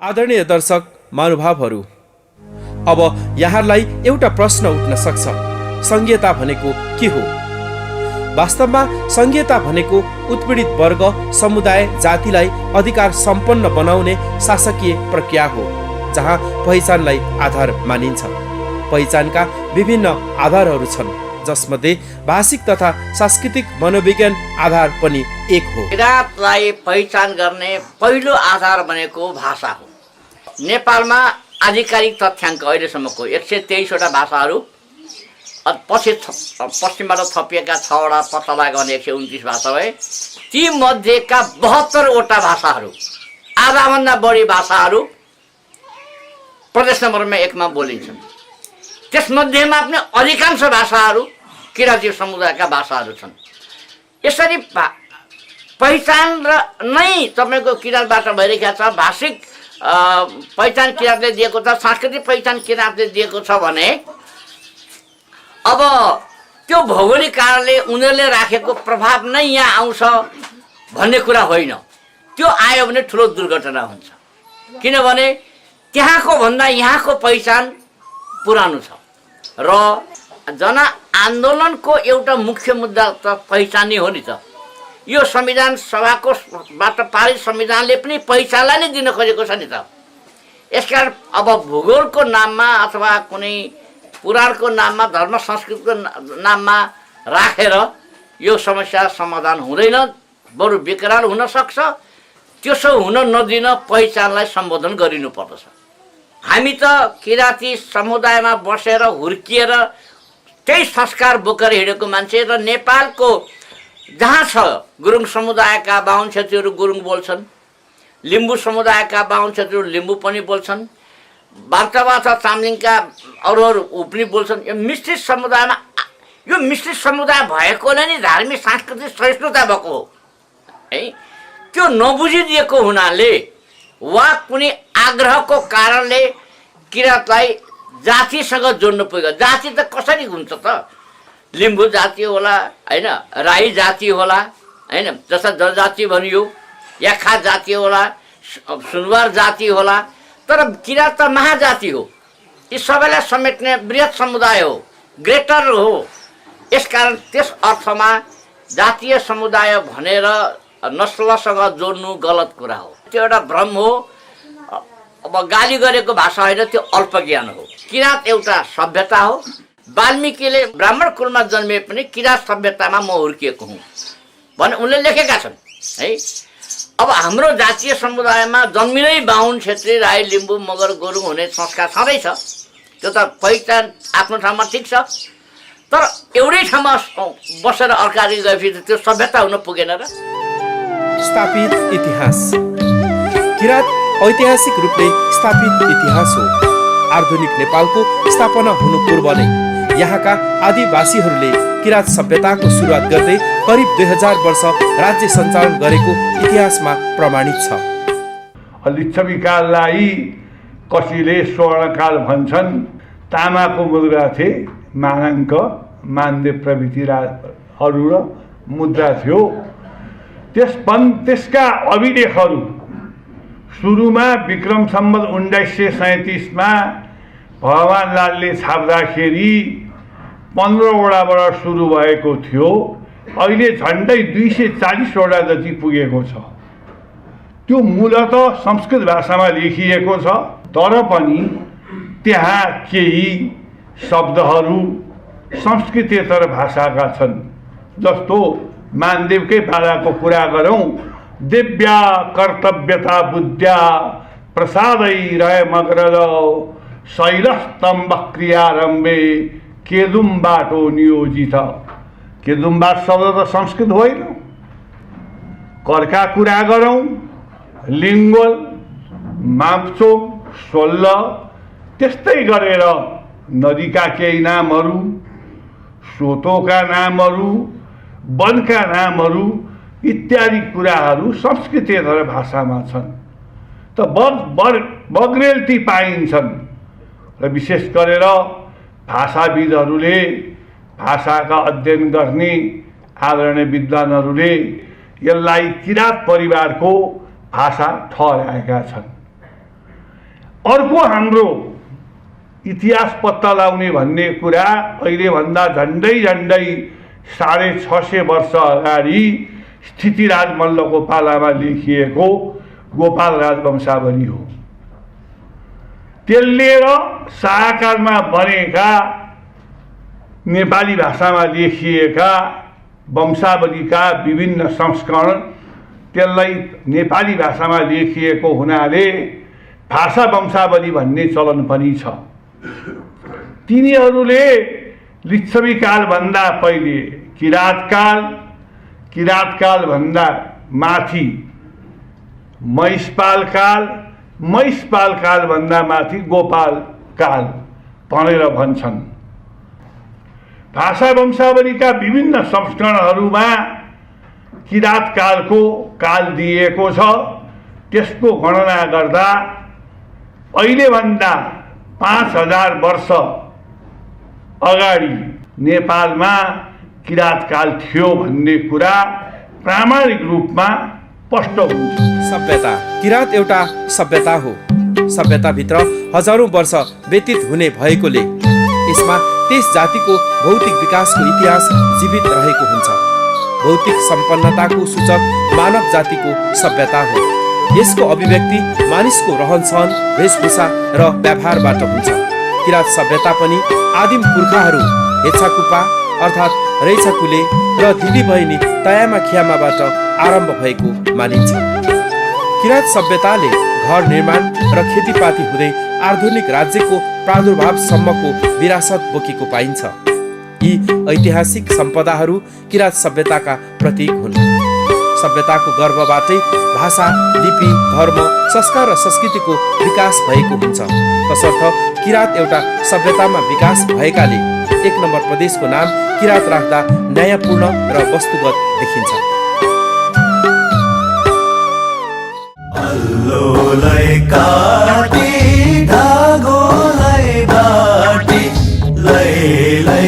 आदरणीय दर्शक महानुभावहरू, अब यहाँलाई एउटा प्रश्न उठ्न सक्छ, संघीयता भनेको के हो? वास्तवमा संघीयता भनेको उत्पीडित वर्ग, समुदाय, जातिलाई अधिकार सम्पन्न बनाउने शासकीय प्रक्रिया हो, जहाँ पहिचानलाई आधार मानिन्छ। पहिचानका विभिन्न आधारहरू छन्, जसमध्ये भाषिक तथा सांस्कृतिक मनोविज्ञान आधार पनि एक हो। किराँतलाई पहिचान गर्ने पहिलो आधार भनेको भाषा हो। नेपालमा आधिकारिक तथ्याङ्क अहिलेसम्मको 123वटा भाषाहरू, पश्चिमबाट थपिएका 6वटा पत्ता लाग्यो भने 129 भाषा भए। ती मध्येका 72वटा भाषाहरू, आधाभन्दा बढी भाषाहरू प्रदेश नम्बर 1 मा बोलिन्छन्। त्यसमध्येमा पनि अधिकांश भाषाहरू किराँती समुदायका भाषाहरू छन्। यसरी पहिचान र नै तपाईँको किराँतबाट भइरहेका छ। भाषिक पहिचान किराँतले दिएको छ, सांस्कृतिक पहिचान किराँतले दिएको छ भने अब त्यो भौगोलिक कारणले उनीहरूले राखेको प्रभाव नै यहाँ आउँछ भन्ने कुरा होइन। त्यो आयो भने ठुलो दुर्घटना हुन्छ, किनभने त्यहाँको भन्दा यहाँको पहिचान पुरानो छ र जनआन्दोलनको एउटा मुख्य मुद्दा त पहिचान नै हो नि त। यो संविधान सभाको बाट पारित संविधानले पनि पहिचानलाई नै दिन खोजेको छ नि त। यसकारण अब भूगोलको नाममा अथवा कुनै पुराणको नाममा, धर्म संस्कृतिको नाममा राखेर यो समस्या समाधान हुँदैन, बरु विकराल हुन सक्छ। त्यसो हुन नदिन पहिचानलाई सम्बोधन गरिनु पर्दछ। हामी त किराँती समुदायमा बसेर हुर्किएर त्यही संस्कार बोकेर हिँडेको मान्छे र नेपालको जहाँ छ गुरुङ समुदायका बाहुन छेत्रीहरू गुरुङ बोल्छन्, लिम्बू समुदायका बाहुन छेत्रीहरू लिम्बू पनि बोल्छन्, बार्तावाचा चामलिङका अरूहरू पनि बोल्छन्। यो मिश्रित समुदायमा, यो मिश्रित समुदाय भएकोले नै धार्मिक सांस्कृतिक सहिष्णुता भएको हो है। त्यो नबुझिदिएको हुनाले वा कुनै आग्रहको कारणले किराँतलाई जातिसँग जोड्नु पुग्यो। जाति त कसरी हुन्छ त? लिम्बू जाति होला होइन, राई जाति होला होइन, जस्ता जनजाति भनियो, याखा जाति होला, सुनवार जाति होला, तर किराँत त महाजाति हो। यी सबैलाई समेट्ने बृहत समुदाय हो, ग्रेटर हो। यसकारण त्यस अर्थमा जातीय समुदाय भनेर नस्लसँग जोड्नु गलत कुरा हो, त्यो एउटा भ्रम हो। अब गाली गरेको भाषा होइन, त्यो अल्पज्ञान हो। किराँत एउटा सभ्यता हो। वाल्मिकीले ब्राह्मण कुलमा जन्मिए पनि किराँत सभ्यतामा म हुर्किएको हुँ भने उनले लेखेका छन् है। अब हाम्रो जातीय समुदायमा जन्मिनै बाहुन छेत्री राई लिम्बू मगर गुरुङ हुने संस्कार छँदैछ, त्यो त पहिचान आफ्नो ठाउँमा ठिक छ। तर एउटै ठाउँमा बसेर अर्काले गएपछि त्यो सभ्यता हुन पुगेन र। स्थापित इतिहास। किराँत ऐतिहासिक रूपले स्थापित इतिहास हो। आधुनिक नेपालको स्थापना हुनु पूर्व नै यहाँका आदिवासीहरूले किराँत सभ्यताको सुरुवात गर्दै करिब 2000 वर्ष राज्य सञ्चालन गरेको इतिहासमा प्रमाणित छ। लिच्छवीकाललाई कसैले स्वर्णकाल भन्छन्। तामाको मुद्रा थिए, मानाङ्क मानदेव प्रभृतिहरू र मुद्रा थियो। त्यसका अभिलेखहरू सुरुमा विक्रम सम्वत 1937 भगवान लालले छाप्दाखेरि 15 वटाबाट सुरु भएको थियो। अहिले झन्डै 240 वटा जति पुगेको छ। त्यो मूलत संस्कृत भाषामा लेखिएको छ, तर पनि त्यहाँ केही शब्दहरू संस्कृतेतर भाषाका छन्। जस्तो मानदेवकै पालाको कुरा गरौँ, दिव्या कर्तव्यता बुद्ध्या प्रसादै रहे मग्रल शैलस्तम्भ क्रियारम्भे केदुम बाटो नियोजित। केदुम्बाट शब्द त संस्कृत होइन। करका कुरा गरौँ, लिङ्गोल, माप्चोक, सोल्ल, त्यस्तै गरेर नदीका केही नामहरू, सोतोका नामहरू, वनका नामहरू इत्यादि कुराहरू संस्कृतेतर भाषामा छन्। त बग्रेल्ती पाइन्छन् र विशेष गरेर भाषाविदहरूले, भाषाका अध्ययन गर्ने आदरणीय विद्वानहरूले यसलाई किराँत परिवारको भाषा ठहराएका छन्। अर्को हाम्रो इतिहास पत्ता लगाउने भन्ने कुरा अहिलेभन्दा झन्डै 650 वर्ष अगाडि स्थितिराज मल्लको पालामा लेखिएको गोपाल राजवंशावली हो। त्यसले र शाहकालमा बनेका नेपाली भाषामा लेखिएका वंशावलीका विभिन्न संस्करण, त्यसलाई नेपाली भाषामा लेखिएको हुनाले भाषा वंशावली भन्ने चलन पनि छ। तिनीहरूले लिच्छवी कालभन्दा पहिले किराँतकाल, किराँतकालभन्दा माथि महिषपाल काल, महिषपाल कालभन्दा माथि गोपाल काल भनेर भन्छन्। भाषा वंशावलीका विभिन्न संस्करणहरूमा किराँतकालको काल दिएको छ। त्यसको गणना गर्दा अहिलेभन्दा 5000 वर्ष अगाडि नेपालमा किराँतकाल थियो भन्ने कुरा प्रामाणिक रूपमा स्पष्ट हुन्छ। सभ्यता किराँत एउटा सभ्यता हो। सभ्यताभित्र हजारौं वर्ष व्यतीत हुने भएकोले यसमा त्यस जातिको भौतिक विकासको इतिहास जीवित रहेको हुन्छ। भौतिक सम्पन्नताको सूचक मानव जातिको सभ्यता हो। यसको अभिव्यक्ति मानिसको रहनसहन, वेशभूषा र व्यवहारबाट हुन्छ। किराँत सभ्यता पनि आदिम पुर्खाहरू हेछाकुपा अर्थात् रैछाकुले र दिदीबहिनी तयामा खियामाबाट आरम्भ भएको मानिन्छ। किराँत सभ्यताले घर निर्माण र खेतीपाती हुँदै आधुनिक राज्यको प्रादुर्भावसम्मको विरासत बोकेको पाइन्छ। यी ऐतिहासिक सम्पदाहरू किराँत सभ्यताका प्रतीक हुन्। सभ्यताको गर्भबाटै भाषा, लिपि, धर्म, संस्कार र संस्कृतिको विकास भएको हुन्छ। तसर्थ किराँत एउटा सभ्यतामा विकास भएकाले 1 नम्बर प्रदेशको नाम किराँत राख्दा न्यायपूर्ण र वस्तुगत देखिन्छ। अल्लोलाई काटी धागोलाई बाटी लै लै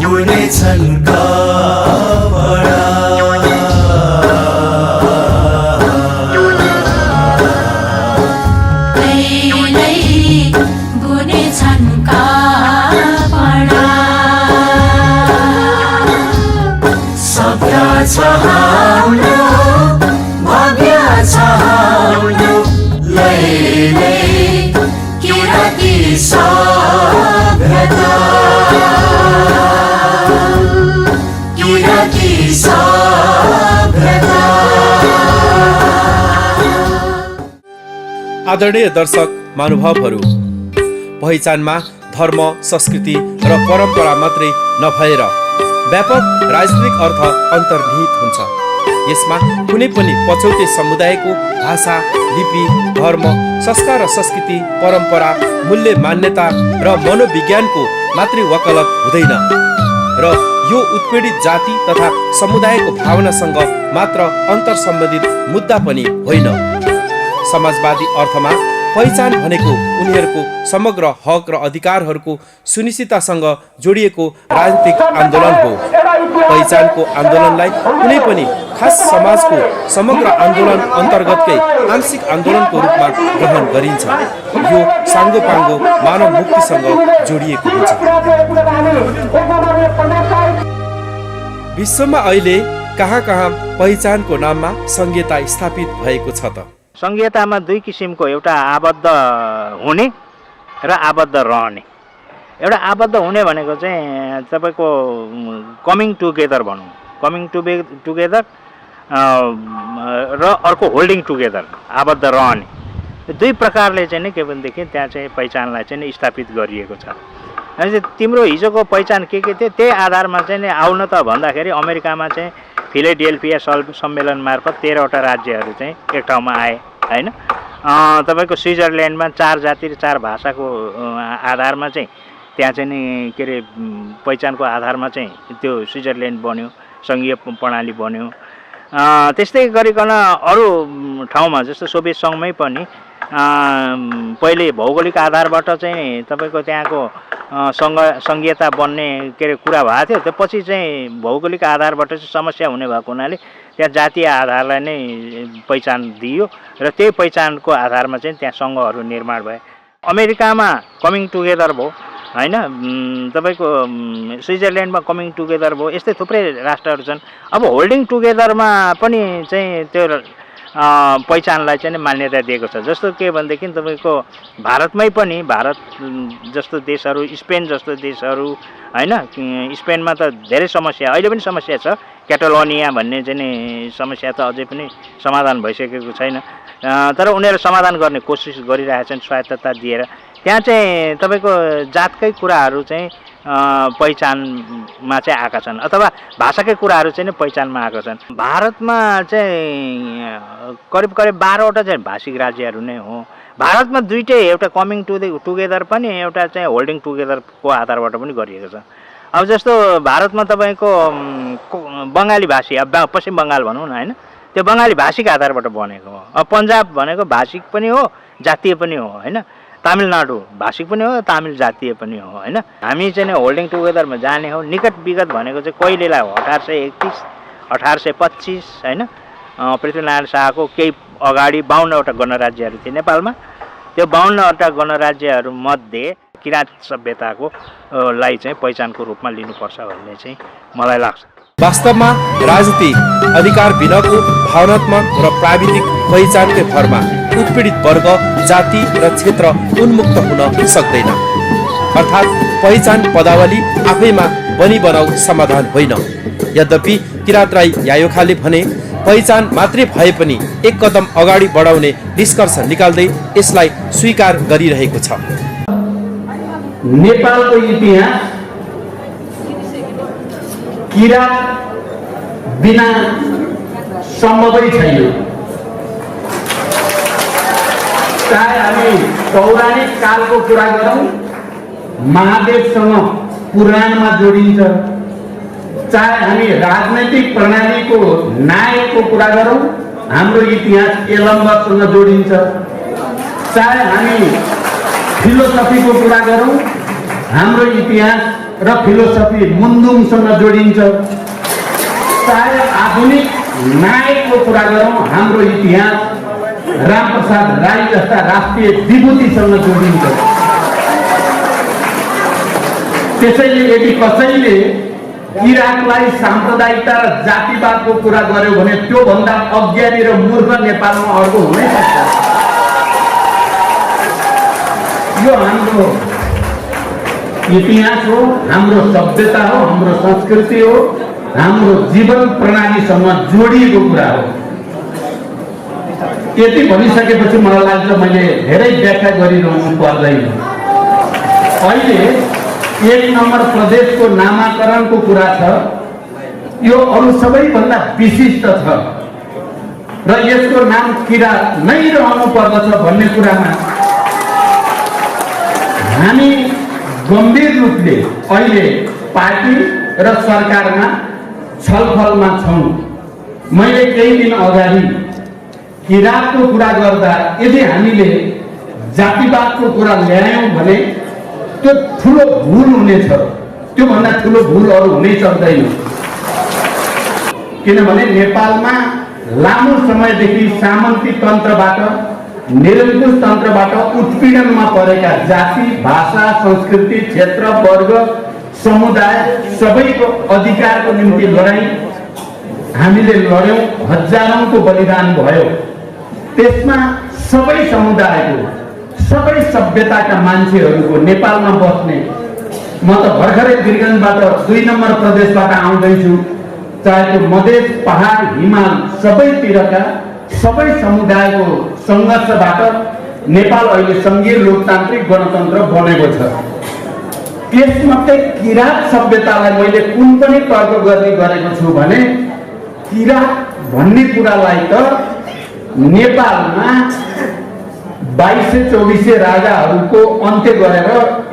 बुनेछन् कपडा। छ हाम्रो भव्य छ हाम्रो लै लै किराँती सभ्यता किराँती सभ्यता। आदरणीय दर्शक महानुभावहरू, पहिचानमा धर्म, संस्कृति र परम्परा मात्रै नभएर व्यापक राजनीतिक अर्थ अन्तर्निहित हुन्छ। यसमा कुनै पनि पछौटे समुदायको भाषा, लिपि, धर्म, संस्कार र संस्कृति, परम्परा, मूल्य, मान्यता र मनोविज्ञानको मात्रै वकालत हुँदैन र यो उत्पीडित जाति तथा समुदायको भावनासँग मात्र अन्तर्सम्बन्धित मुद्दा पनि होइन। समाजवादी अर्थमा पहिचान भनेको उनीहरूको समग्र हक र अधिकारहरूको सुनिश्चिततासँग जोडिएको राजनीतिक आन्दोलन हो। पहिचानको आन्दोलनलाई कुनै पनि खास समाजको समग्र आन्दोलन अन्तर्गतकै आंशिक आन्दोलनको रूपमा ग्रहण गरिन्छ। यो साङ्गोपाङ्गो मानव मुक्तिसँग जोडिएको हुन्छ। विश्वमा अहिले कहाँ कहाँ पहिचानको नाममा संहिता स्थापित भएको छ त? संहितामा 2 किसिमको, एउटा आबद्ध हुने र आबद्ध रहने। एउटा आबद्ध हुने भनेको चाहिँ तपाईँको कमिङ टुगेदर भनौँ, कमिङ टुगेदर र अर्को होल्डिङ टुगेदर, आबद्ध रहने। 2 प्रकारले चाहिँ नि के भनेदेखि त्यहाँ चाहिँ पहिचानलाई चाहिँ नि स्थापित गरिएको छ। तिम्रो हिजोको पहिचान के थियो त्यही आधारमा चाहिँ नि आउन त भन्दाखेरि अमेरिकामा चाहिँ फिलाडेल्फिया सम्मेलन मार्फत 13 वटा राज्यहरू चाहिँ एक ठाउँमा आए हैन। तपाईँको स्विजरल्यान्डमा 4 जाति र 4 भाषाको आधारमा चाहिँ त्यहाँ चाहिँ नि के अरे पहिचानको आधारमा चाहिँ त्यो स्विजरल्यान्ड बन्यो, सङ्घीय प्रणाली बन्यो। त्यस्तै गरिकन अरू ठाउँमा जस्तो सोभियत सङ्घमै पनि पहिले भौगोलिक आधारबाट चाहिँ तपाईँको त्यहाँको सङ्घीयता बन्ने के अरे कुरा भएको थियो। त्यो पछि चाहिँ भौगोलिक आधारबाट चाहिँ समस्या हुने भएको हुनाले त्यहाँ जातीय आधारलाई नै पहिचान दियो र त्यही पहिचानको आधारमा चाहिँ त्यहाँ सङ्घहरू निर्माण भए। अमेरिकामा कमिङ टुगेदर भयो हैन, तपाईँको स्विजरल्यान्डमा कमिङ टुगेदर भयो। यस्तै थुप्रै राष्ट्रहरू छन्। अब होल्डिङ टुगेदरमा पनि चाहिँ त्यो पहिचानलाई चाहिँ मान्यता दिएको छ। जस्तो के भनेदेखि तपाईँको भारतमै पनि भारत जस्तो देशहरू, स्पेन जस्तो देशहरू हैन, स्पेनमा त धेरै समस्या, अहिले पनि समस्या छ। क्याटालोनिया भन्ने चाहिँ नि समस्या त अझै पनि समाधान भइसकेको छैन, तर उनीहरू समाधान गर्ने कोसिस गरिरहेछन् स्वायत्तता दिएर। त्यहाँ चाहिँ तपाईँको जातकै कुराहरू चाहिँ पहिचानमा चाहिँ आएका छन्, अथवा भाषाकै कुराहरू चाहिँ पहिचानमा आएका छन्। भारतमा चाहिँ करिब 12 वटा चाहिँ भाषिक राज्यहरू नै हो। भारतमा दुईटै, एउटा कमिङ टुगेदर पनि, एउटा चाहिँ होल्डिङ टुगेदरको आधारबाट पनि गरिएको छ। अब जस्तो भारतमा तपाईँको बङ्गाली भाषी, अब पश्चिम बङ्गाल भनौँ न हैन, त्यो बङ्गाली भाषिक आधारबाट बनेको हो। अब पन्जाब भनेको भाषिक पनि हो, जातीय पनि हो हैन, तमिलनाडु भाषिक पनि हो, तमिल जातीय पनि हो हैन। हामी चाहिँ होल्डिङ टुगेदरमा जाने हो। निकट विगत भनेको चाहिँ कहिलेलाई हो 1831 1825 हैन, पृथ्वीनारायण शाहको केही अगाडि 52वटा गणराज्यहरू थिए नेपालमा। त्यो 52वटा गणराज्यहरू मध्ये किराँत सभ्यताको लाई चाहिँ पहिचानको रूपमा लिनुपर्छ भन्ने चाहिँ मलाई लाग्छ। वास्तवमा राजनीति अधिकार बिनाको भावनात्मक र प्राविधिक पहिचानकै भरमा उत्पीडित वर्ग, जाति र क्षेत्र उन्मुक्त हुन सक्दैन। अर्थात् पहिचान पदावली आफैमा बनी बनाऊ समाधान होइन। यद्यपि किरात राई यायोखाले भने पहिचान मात्रै भए पनि एक कदम अगाडि बढाउने निष्कर्ष निकाल्दै यसलाई स्वीकार गरिरहेको छ। नेपालको इतिहास किरात बिना सम्भवै छैन। चाहे हामी पौराणिक कालको कुरा गरौँ, महादेवसँग पुराणमा जोडिन्छ। चाहे हामी राजनैतिक प्रणालीको नायकको कुरा गरौँ, हाम्रो इतिहास एलम्बरसँग जोडिन्छ। चाहे हामी फिलोसफीको कुरा गरौँ, हाम्रो इतिहास र फिलोसफी मुन्दुङसँग जोडिन्छ। चाहे आधुनिक नायकको कुरा गरौँ, हाम्रो इतिहास रामप्रसाद राई जस्ता राष्ट्रिय विभूतिसँग जोडिन्छ। त्यसैले यदि कसैले किरातलाई साम्प्रदायिकता र जातिवादको कुरा गर्यो भने त्यो भन्दा अज्ञानी र मूर्ख नेपालमा अर्को हुनै सक्छ। यो हाम्रो इतिहास हो, हाम्रो सभ्यता हो, हाम्रो संस्कृति हो, हाम्रो जीवन प्रणालीसँग जोडिएको कुरा हो। यति भनिसकेपछि मलाई लाग्छ मैले धेरै व्याख्या गरिरहनु पर्दैन। अहिले 1 नम्बर प्रदेशको नामाकरणको कुरा छ, यो अरू सबैभन्दा विशिष्ट छ र यसको नाम किरात नै रहनु पर्दछ भन्ने कुरामा हामी गम्भीर रूपले अहिले पार्टी र सरकारमा छलफलमा छौँ। मैले केही दिन अगाडि किरातको कुरा गर्दा यदि हामीले जातिवादको कुरा ल्यायौँ भने त्यो ठुलो भुल हुनेछ। त्योभन्दा ठुलो भुल अरू हुनै सक्दैन। किनभने नेपालमा लामो समयदेखि सामन्ती तन्त्रबाट, निरङ्कुश तन्त्रबाट उत्पीडनमा परेका जाति, भाषा, संस्कृति, क्षेत्र, वर्ग, समुदाय सबैको अधिकारको निम्ति लडाईँ हामीले लड्यौँ। हजारौंको बलिदान भयो। त्यसमा सबै समुदायको, सबै सभ्यताका मान्छेहरूको नेपालमा बस्ने, म त भर्खरै वीरगञ्जबाट 2 नम्बर प्रदेशबाट आउँदैछु। चाहे त्यो मधेस, पहाड, हिमाल सबैतिरका सबै समुदायको सङ्घर्षबाट नेपाल अहिले सङ्घीय लोकतान्त्रिक गणतन्त्र बनेको छ। त्यसमध्ये किरात सभ्यतालाई मैले कुन पनि तर्क गर्ने गरेको छु भने किरात भन्ने कुरालाई त नेपालमा 2200-2400 राजाहरूको अन्त्य गरेर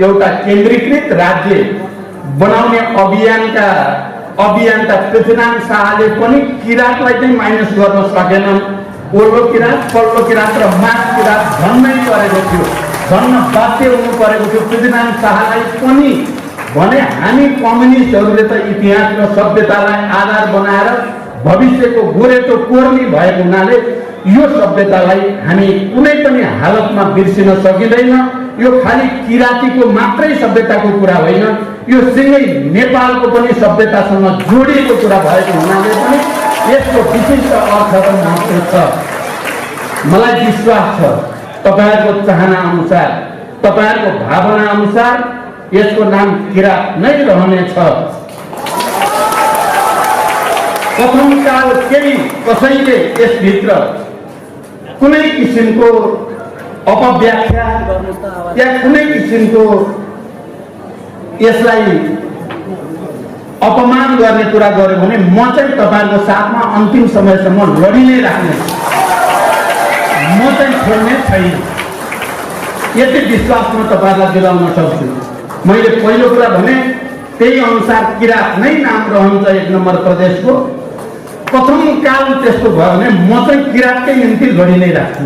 एउटा केन्द्रीकृत राज्य बनाउने अभियानका पृथ्वीनारायण शाहले पनि किरातलाई चाहिँ माइनस गर्न सकेनन्। ओल्लो किरात, पल्लो किरात र माथ किरात भन्नै परेको थियो, भन्न बाध्य हुनु परेको थियो पृथ्वीनारायण शाहलाई पनि। भने हामी कम्युनिस्टहरूले त इतिहास र सभ्यतालाई आधार बनाएर भविष्यको गोरेटो कोर्नी भएको हुनाले यो सभ्यतालाई हामी कुनै पनि हालतमा बिर्सिन सकिँदैन। यो खालि किरातीको मात्रै सभ्यताको कुरा होइन, यो सँगै नेपालको पनि सभ्यतासँग जोडिएको कुरा भएको हुनाले पनि यसको विशिष्ट अर्थ र महत्त्व छ। मलाई विश्वास छ तपाईहरुको चाहना अनुसार, तपाईहरुको भावना अनुसार यसको नाम किरात नै रहनेछ। प्रथमकाल केही कसैले यसभित्र कुनै किसिमको अपव्याख्या या कुनै किसिमको यसलाई अपमान गर्ने कुरा गर्यो भने म चाहिँ तपाईहरुको साथमा अन्तिम समयसम्म लडी नै राख्ने, म चाहिँ छोड्ने छैन। यति विश्वास म तपाईहरुलाई दिलाउन सक्छु। मैले पहिलो कुरा भने त्यही अनुसार किरात नै नाम रहन्छ 1 नम्बर प्रदेशको। प्रथम काल त्यस्तो भयो भने म चाहिँ किरातकै निम्ति लडी नै राख्छु।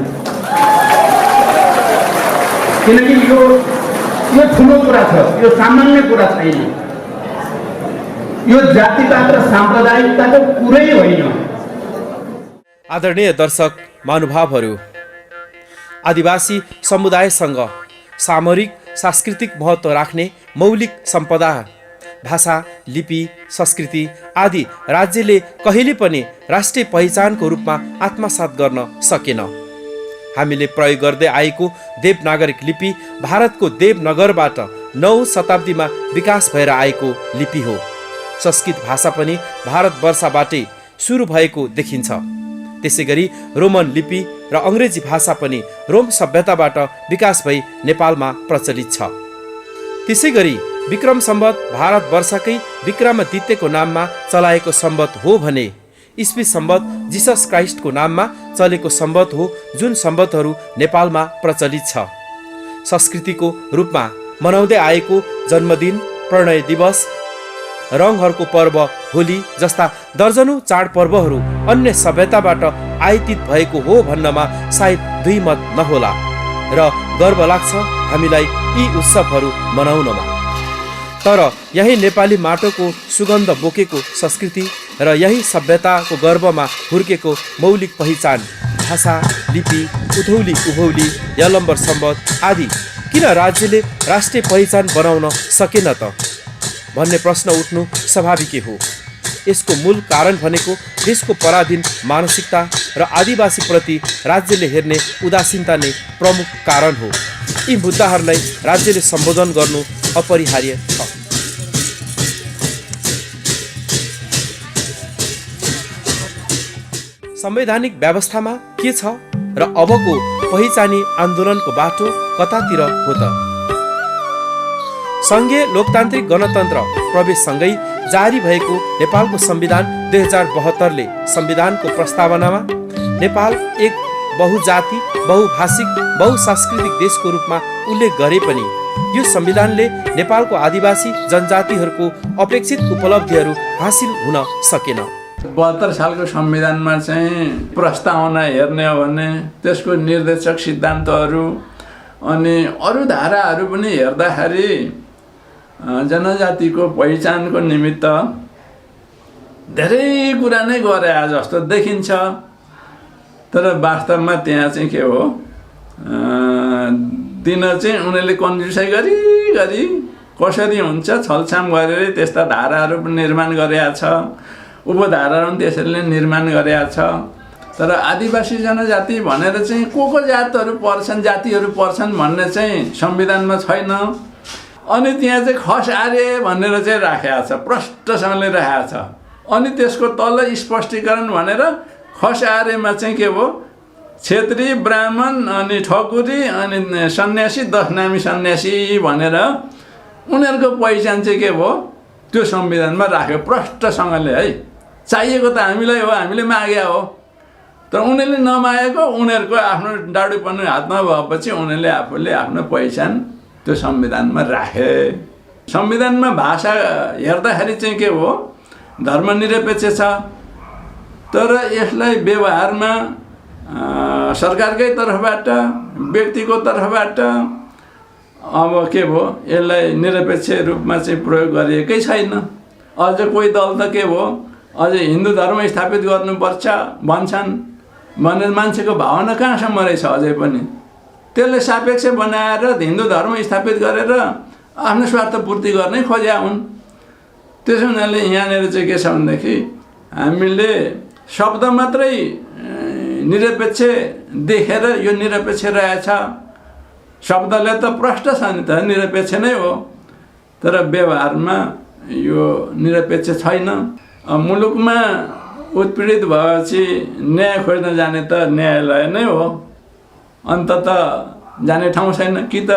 किनकि यो ठुलो कुरा छ, यो सामान्य कुरा छैन, यो जातिवाद र साम्प्रदायिकताको कुरै होइन। आदरणीय दर्शक महानुभावहरू, आदिवासी समुदायसँग सामरिक सांस्कृतिक महत्त्व राख्ने मौलिक सम्पदा भाषा, लिपि, संस्कृति आदि राज्यले कहिले पनि राष्ट्रिय पहिचानको रूपमा आत्मसात गर्न सकेन। हामीले प्रयोग गर्दै आएको देवनागरिक लिपि भारतको देवनगरबाट 9औं शताब्दीमा विकास भएर आएको लिपि हो। संस्कृत भाषा पनि भारतवर्षबाटै सुरु भएको देखिन्छ। त्यसै गरी रोमन लिपि र अङ्ग्रेजी भाषा पनि रोम सभ्यताबाट विकास भई नेपालमा प्रचलित छ। त्यसै गरी विक्रम सम्वत भारतवर्षकै विक्रमादित्यको नाममा चलाएको सम्वत हो भने ईस्वी सम्वत जिसस क्राइस्टको नाममा चलेको सम्वत हो, जुन सम्वतहरू नेपालमा प्रचलित छ। संस्कृतिको रूपमा मनाउँदै आएको जन्मदिन, प्रणय दिवस, रङहरूको पर्व होली जस्ता दर्जनौं चाडपर्वहरू अन्य सभ्यताबाट आयातित भएको हो भन्नमा सायद दुई मत नहोला र गर्व लाग्छ हामीलाई यी उत्सवहरू मनाउनमा। तर यही नेपाली माटोको सुगन्ध बोकेको संस्कृति र यही सभ्यताको गर्वमा हुर्केको मौलिक पहिचान भाषा, लिपि, उधौली उभौली, यलम्बर सम्वत आदि किन राज्यले राष्ट्रिय पहिचान बनाउन सकेन त भन्ने प्रश्न उठ्नु स्वाभाविकै हो। यसको मूल कारण भनेको देशको पराधीन मानसिकता र आदिवासीप्रति राज्यले हेर्ने उदासीनता नै प्रमुख कारण हो। यी मुद्दाहरूलाई राज्यले सम्बोधन गर्नु अपरिहार्य छ। संवैधानिक व्यवस्थामा के छ र अबको पहिचानी आन्दोलनको बाटो कतातिर हो त? संघीय लोकतान्त्रिक गणतन्त्र प्रवेशसँगै जारी भएको नेपालको संविधान 2072ले संविधानको प्रस्तावनामा नेपाल एक बहुजाति, बहुभाषिक, बहुसांस्कृतिक देशको रूपमा उल्लेख गरे पनि यो संविधानले नेपालको आदिवासी जनजातिहरूको अपेक्षित उपलब्धिहरू हासिल हुन सकेन। 72 सालको संविधानमा चाहिँ प्रस्तावना हेर्ने हो भने त्यसको निर्देशक सिद्धान्तहरू अनि अरू धाराहरू पनि हेर्दाखेरि जनजातिको पहिचानको निमित्त धेरै कुरा नै गरे जस्तो देखिन्छ। तर वास्तवमा त्यहाँ चाहिँ के हो, दिन चाहिँ उनीहरूले कन्जुसाइ गरी कसरी हुन्छ छलछाम गरेर त्यस्ता धाराहरू पनि निर्माण गरेका छ, उपधाराहरू पनि त्यसरी निर्माण गरेका छ। तर आदिवासी जनजाति भनेर चाहिँ को जातहरू पर्छन्, जातिहरू पर्छन् भन्ने चाहिँ संविधानमा छैन। अनि त्यहाँ चाहिँ खस आर्य भनेर चाहिँ राखेको छ, प्रष्टसँगले राखेको छ। अनि त्यसको तल स्पष्टीकरण भनेर खस आर्यमा चाहिँ के हो, क्षेत्री, ब्राह्मण अनि ठकुरी अनि सन्यासी, 10 नामी सन्यासी भनेर उनीहरूको पहिचान चाहिँ के हो त्यो संविधानमा राख्यो प्रष्टसँगले है। चाहिएको त हामीलाई हो, हामीले मागे हो, तर उनीहरूले नमागेको उनीहरूको आफ्नो डाडुपन हातमा भएपछि उनीहरूले आफूले आफ्नो पहिचान त्यो संविधानमा राखे। संविधानमा भाषा हेर्दाखेरि चाहिँ के हो, धर्मनिरपेक्ष छ, तर यसलाई व्यवहारमा सरकारकै तर्फबाट, व्यक्तिको तर्फबाट अब के हो यसलाई निरपेक्ष रूपमा चाहिँ प्रयोग गरिएकै छैन। अझ कोही दल त के हो, अझ हिन्दू धर्म स्थापित गर्नुपर्छ भन्छन् भनेर मान्छेको भावना कहाँसम्म रहेछ अझै पनि। त्यसले सापेक्ष बनाएर हिन्दू धर्म स्थापित गरेर आफ्नो स्वार्थ पूर्ति गर्नै खोज्या हुन्। त्यसो हुनाले यहाँनिर चाहिँ के छ भनेदेखि हामीले शब्द मात्रै निरपेक्ष देखेर यो निरपेक्ष रहेछ, शब्दले त प्रष्ट छ नि त निरपेक्ष नै हो, तर व्यवहारमा यो निरपेक्ष छैन। मुलुकमा उत्पीडित भएपछि न्याय खोज्न जाने त न्यायालय नै हो, अन्तत जाने ठाउँ छैन। कि त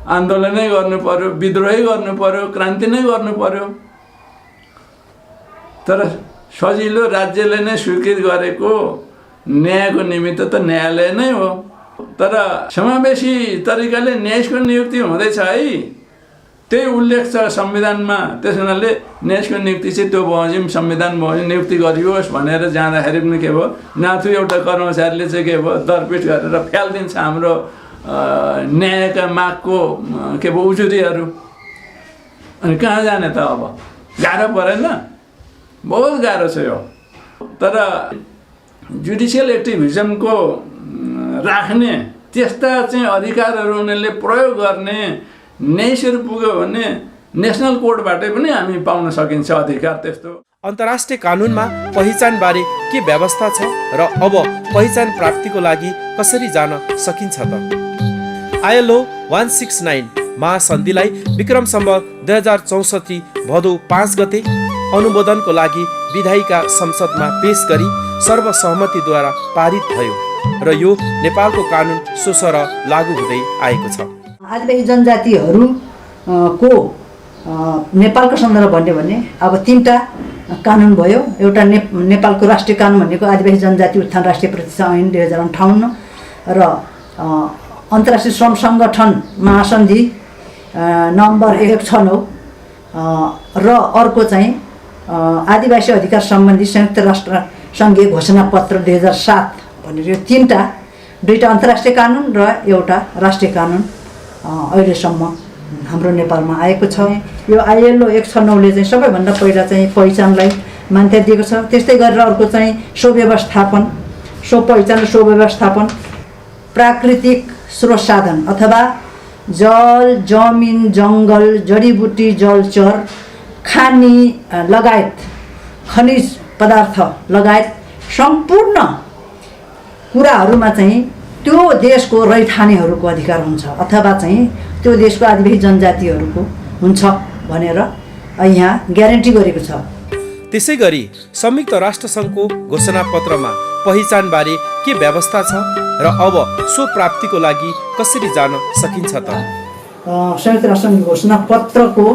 आन्दोलनै गर्नु पर्यो, विद्रोही गर्नु पर्यो, क्रान्ति नै गर्नु पर्यो। तर सजिलो राज्यले नै स्वीकृत गरेको न्यायको निमित्त त न्यायालय नै हो। तर समावेशी तरिकाले न्यायाधीशको नियुक्ति हुँदैछ है, त्यही उल्लेख छ संविधानमा। त्यस हुनाले न्यायाधीशको नियुक्ति चाहिँ त्यो बमोजिम संविधान बमोजिम नियुक्ति गरियोस् भनेर जाँदाखेरि पनि के भयो, नाथु एउटा कर्मचारीले चाहिँ के भयो दरपिट गरेर फ्यालिदिन्छ हाम्रो न्यायका मागको के पो उजुरीहरू, अनि कहाँ जाने त? अब गाह्रो परेन? बहुत गाह्रो छ यो। तर जुडिसियल एक्टिभिजमको राख्ने त्यस्ता चाहिँ अधिकारहरू उनीहरूले प्रयोग गर्ने न्यायसर पुग्यो भने नेसनल कोर्टबाटै पनि हामी पाउन सकिन्छ अधिकार त्यस्तो। अन्तर्राष्ट्रिय कानुनमा पहिचानबारे के व्यवस्था छ र अब पहिचान प्राप्तिको लागि कसरी जान सकिन्छ त? ILO 169 महासन्धिलाई विक्रम सम्वत 2064 भदौ 5 गते अनुमोदनको लागि विधायिका संसदमा पेश गरी सर्वसहमतिद्वारा पारित भयो र यो नेपालको कानुन सोसर लागू हुँदै आएको छ। आदिवासी जनजातिहरू को नेपालको सन्दर्भ भन्यो भने अब 3टा कानुन भयो। एउटा नेपालको राष्ट्रिय कानुन भनेको आदिवासी जनजाति उत्थान राष्ट्रिय प्रतिष्ठा ऐन 2058 र अन्तर्राष्ट्रिय श्रम सङ्गठन महासन्धि नम्बर 169 र अर्को चाहिँ आदिवासी अधिकार सम्बन्धी संयुक्त राष्ट्र सङ्घीय घोषणापत्र 2007 भनेर यो 2टा अन्तर्राष्ट्रिय कानुन र एउटा राष्ट्रिय कानुन अहिलेसम्म हाम्रो नेपालमा आएको छ। यो ILO 169ले चाहिँ सबैभन्दा पहिला चाहिँ पहिचानलाई मान्यता दिएको छ। त्यस्तै गरेर अर्को चाहिँ सुव्यवस्थापन, पहिचान र सुव्यवस्थापन, प्राकृतिक स्रोत साधन अथवा जल, जमिन, जङ्गल, जडीबुटी, जलचर, खानी लगायत खनिज पदार्थ लगायत सम्पूर्ण कुराहरूमा चाहिँ त्यो देशको रैथानेहरूको अधिकार हुन्छ अथवा चाहिँ त्यो देशको आदिवासी जनजातिहरूको हुन्छ भनेर यहाँ ग्यारेन्टी गरेको छ। त्यसै गरी संयुक्त राष्ट्रसङ्घको घोषणापत्रमा पहिचानबारे के व्यवस्था छ र अब सो प्राप्तिको लागि कसरी जान सकिन्छ त? संयुक्त राष्ट्रसङ्घ घोषणापत्रको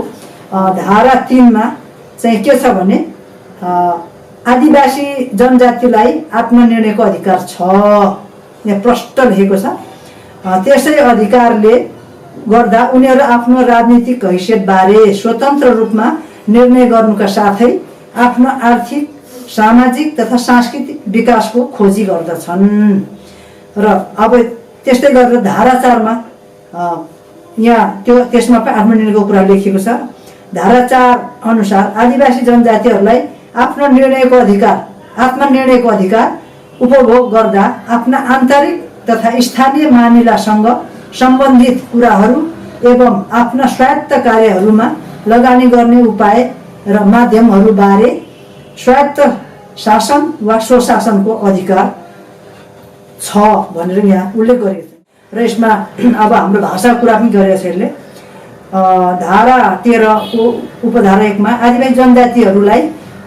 धारा 3मा चाहिँ के छ भने आदिवासी जनजातिलाई आत्मनिर्णयको अधिकार छ, यहाँ प्रष्ट लेखेको छ। त्यसै अधिकारले गर्दा उनीहरू आफ्नो राजनीतिक हैसियतबारे स्वतन्त्र रूपमा निर्णय गर्नुका साथै आफ्नो आर्थिक, सामाजिक तथा सांस्कृतिक विकासको खोजी गर्दछन्। र अब त्यस्तै गरेर धारा 4मा यहाँ त्यसमा पनि आत्मनिर्णयको कुरा लेखिएको छ। धारा 4 अनुसार आदिवासी जनजातिहरूलाई आत्मनिर्णयको अधिकार उपभोग गर्दा आफ्ना आन्तरिक तथा स्थानीय मामिलासँग सम्बन्धित कुराहरू एवं आफ्ना स्वायत्त कार्यहरूमा लगानी गर्ने उपाय र माध्यमहरूबारे स्वायत्त शासन वा स्वशासनको अधिकार छ भनेर यहाँ उल्लेख गरिएको छ। र यसमा अब हाम्रो भाषाको कुरा पनि गरेको छ यसले। धारा 13 को उपधारा 1 मा आदिवासी जनजातिहरूलाई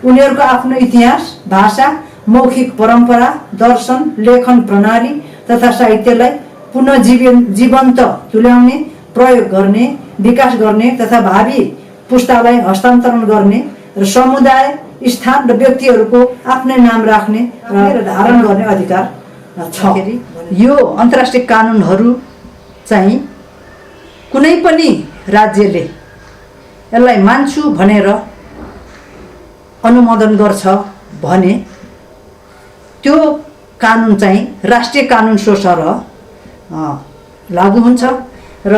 उनीहरूको आफ्नो इतिहास, भाषा, मौखिक परम्परा, दर्शन, लेखन प्रणाली तथा साहित्यलाई पुनः जीवन्त तुल्याउने, प्रयोग गर्ने, विकास गर्ने तथा भावी पुस्तालाई हस्तान्तरण गर्ने र समुदाय, स्थान र व्यक्तिहरूको आफ्नै नाम राख्ने र धारण गर्ने अधिकार छ। यो अन्तर्राष्ट्रिय कानुनहरू चाहिँ कुनै पनि राज्यले यसलाई मान्छु भनेर अनुमोदन गर्छ भने त्यो कानुन चाहिँ राष्ट्रिय कानुन स्वसर लागू हुन्छ र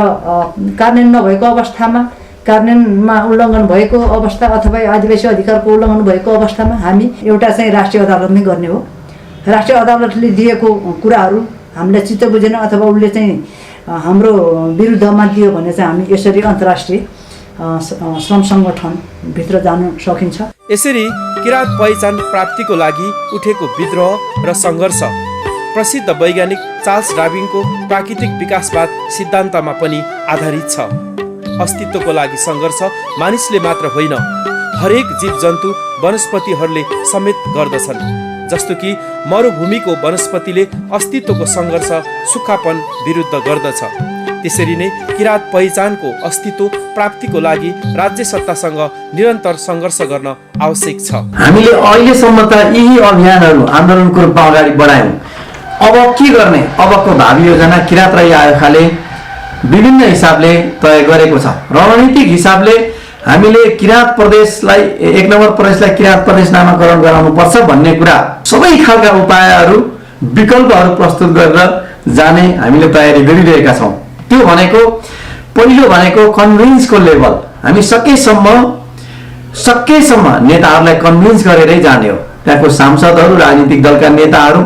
कार्यान्वयन नभएको अवस्थामा, कार्यान्वयनमा उल्लङ्घन भएको अवस्था अथवा आदिवासी अधिकारको उल्लङ्घन भएको अवस्थामा हामी एउटा चाहिँ राष्ट्रिय अदालतमै गर्ने हो। राष्ट्रिय अदालतले दिएको कुराहरू हामीलाई चित्त बुझेन अथवा उसले चाहिँ हाम्रो विरुद्धमा दियो भने चाहिँ हामी यसरी अन्तर्राष्ट्रिय श्रम सङ्गठनभित्र जान सकिन्छ। यसरी किराँत पहिचान प्राप्तिको लागि उठेको विद्रोह र सङ्घर्ष प्रसिद्ध वैज्ञानिक चार्ल्स डार्विनको प्राकृतिक विकासवाद सिद्धान्तमा पनि आधारित छ। अस्तित्वको लागि सङ्घर्ष मानिसले मात्र होइन, हरेक जीव जन्तु वनस्पतिहरूले समेत गर्दछन्। जस्तो कि मरुभूमिको वनस्पतिले अस्तित्वको सङ्घर्ष सुक्खापन विरुद्ध गर्दछ, त्यसरी नै किराँत पहिचानको अस्तित्व प्राप्तिको लागि राज्य सत्तासँग निरन्तर सङ्घर्ष गर्न आवश्यक छ। हामीले अहिलेसम्म त यही अभियानहरू आन्दोलनको रूपमा अगाडि बढायौँ। अब के गर्ने? अबको भावी योजना किराँत राई आयोगले विभिन्न हिसाबले तय गरेको छ। रणनीतिक हिसाबले हामीले किराँत प्रदेशलाई 1 नम्बर प्रदेशलाई किराँत प्रदेश नामाकरण गराउनु पर्छ भन्ने कुरा, सबै खालका उपायहरू, विकल्पहरू प्रस्तुत गरेर जाने हामीले तयारी गरिरहेका छौँ। त्यो भनेको पहिलो भनेको कन्भिन्सको लेभल, हामी सकेसम्म नेताहरूलाई कन्भिन्स गरेरै जाने हो। त्यहाँको सांसदहरू, राजनीतिक दलका नेताहरू,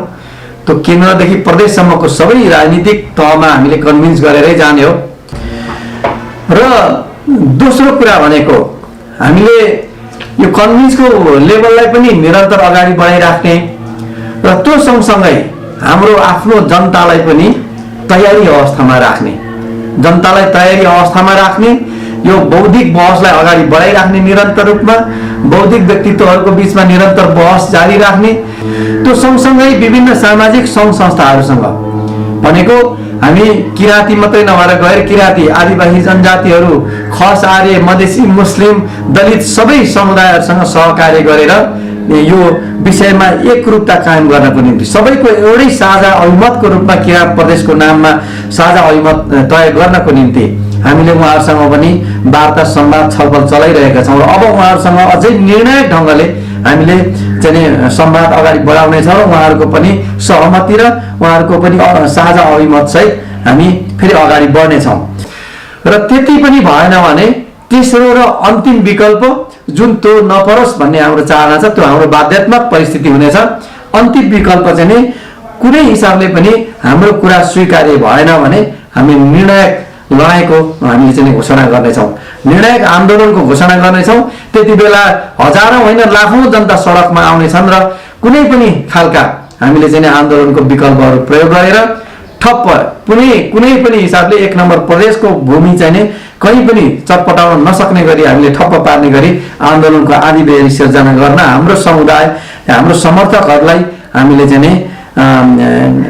त्यो केन्द्रदेखि प्रदेशसम्मको सबै राजनीतिक तहमा हामीले कन्भिन्स गरेरै जाने हो। र दोस्रो कुरा भनेको हामीले यो कन्भिन्सको लेभललाई पनि निरन्तर अगाडि बढाइराख्ने र त्यो सँगसँगै हाम्रो आफ्नो जनतालाई पनि तयारी अवस्थामा राख्ने, जनतालाई तयारी अवस्थामा राख्ने, यो बौद्धिक बहसलाई अगाडि बढाइराख्ने, निरन्तर रूपमा बौद्धिक व्यक्तित्वहरूको बिचमा निरन्तर बहस जारी राख्ने। त्यो सँगसँगै विभिन्न सामाजिक सङ्घ संस्थाहरूसँग भनेको हामी किराँती मात्रै नभएर गैर किराँती, आदिवासी जनजातिहरू, खस, आर्य, मधेसी, मुस्लिम, दलित सबै समुदायहरूसँग सहकार्य गरेर यो विषयमा एकरूपता कायम गर्नको निम्ति सबैको एउटै साझा अभिमतको रूपमा किराँत प्रदेशको नाममा साझा अभिमत तय गर्नको निम्ति हामीले उहाँहरूसँग पनि वार्ता, संवाद, छलफल चलाइरहेका छौँ। र अब उहाँहरूसँग अझै निर्णायक ढङ्गले हामीले चाहिँ संवाद अगाडि बढाउनेछौँ र उहाँहरूको पनि सहमति र उहाँहरूको पनि साझा अभिमत सहित हामी फेरि अगाडि बढ्नेछौँ। र त्यति पनि भएन भने तेस्रो र अन्तिम विकल्प जुन त्यो नपरोस् भन्ने हाम्रो चाहना छ, त्यो हाम्रो बाध्यात्मक परिस्थिति हुनेछ। अन्तिम विकल्प चाहिँ कुनै हिसाबले पनि हाम्रो कुरा स्वीकार्य भएन भने हामी निर्णायक लडाइँको हामीले चाहिँ घोषणा गर्नेछौँ, निर्णायक आन्दोलनको घोषणा गर्नेछौँ। त्यति बेला हजारौँ होइन लाखौँ जनता सडकमा आउनेछन् र कुनै पनि खालका हामीले चाहिँ आन्दोलनको विकल्पहरू प्रयोग गरेर ठप्प कुनै पनि हिसाबले 1 नम्बर प्रदेशको भूमि चाहिँ कहीँ पनि चटपटाउन नसक्ने गरी हामीले ठप्प पार्ने गरी आन्दोलनको आदि बेरी सिर्जना गर्न हाम्रो समुदाय, हाम्रो समर्थकहरूलाई हामीले चाहिँ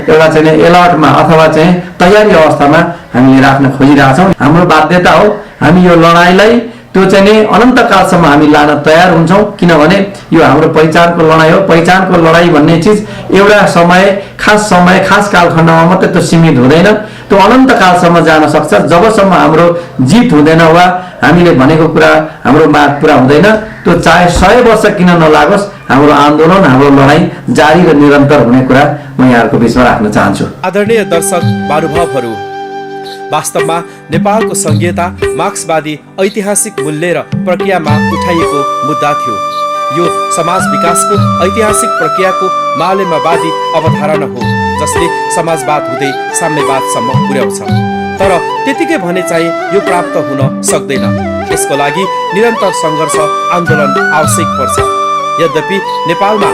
एउटा चाहिँ एलर्टमा अथवा चाहिँ तयारी अवस्थामा हामीले राख्न खोजिरहेका छौँ। हाम्रो बाध्यता हो हामी यो लडाइँलाई त्यो चाहिँ अनन्तकालसम्म हामी लान तयार हुन्छौँ, किनभने यो हाम्रो पहिचानको लडाइँ हो। पहिचानको लडाइँ भन्ने चिज एउटा खास कालखण्डमा मात्रै त्यो सीमित हुँदैन, त्यो अनन्तकालसम्म जान सक्छ। जबसम्म हाम्रो जित हुँदैन वा हामीले भनेको कुरा हाम्रो माग पुरा हुँदैन, त्यो चाहे 100 वर्ष किन नलागोस्, हाम्रो आन्दोलन, हाम्रो लडाइँ जारी र निरन्तर हुने कुरा म यहाँहरूको बिचमा राख्न चाहन्छु। आदरणीय दर्शक महानुभावहरू, वास्तवमा नेपालको संघीयता मार्क्सवादी ऐतिहासिक मूल्य र प्रक्रियामा उठाइएको मुद्दा थियो। यो समाज विकासको ऐतिहासिक प्रक्रियाको मालेमावादी अवधारणा हो जसले समाजवाद हुँदै साम्यवादसम्म पुर्याउँछ। तर त्यतिकै भने चाहिँ यो प्राप्त हुन सक्दैन। यसको लागि निरन्तर सङ्घर्ष, आन्दोलन आवश्यक पर्छ। यद्यपि नेपालमा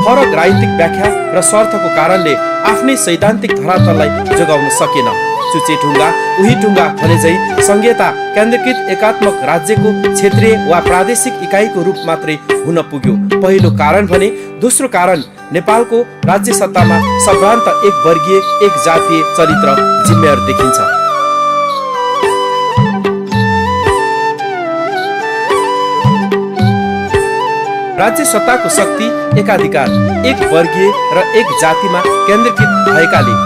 फरक राजनीतिक व्याख्या र स्वार्थको कारणले आफ्नै सैद्धान्तिक धरातललाई जोगाउन सकेन। चुचे ढुङ्गा उही ढुङ्गा भने चाहिँ संघीयता केन्द्रीकृत एकात्मक राज्यको क्षेत्रीय वा प्रादेशिक इकाइको रूप मात्रै हुन पुग्यो, पहिलो कारण भने। दोस्रो कारण नेपालको राज्य सत्तामा सम्भ्रान्त एक वर्गीय, एक जातीय चरित्र जिम्मेवार देखिन्छ। राज्य सत्ताको शक्ति, एकाधिकार एक वर्गीय र एक जातिमा केन्द्रीकृत भएकाले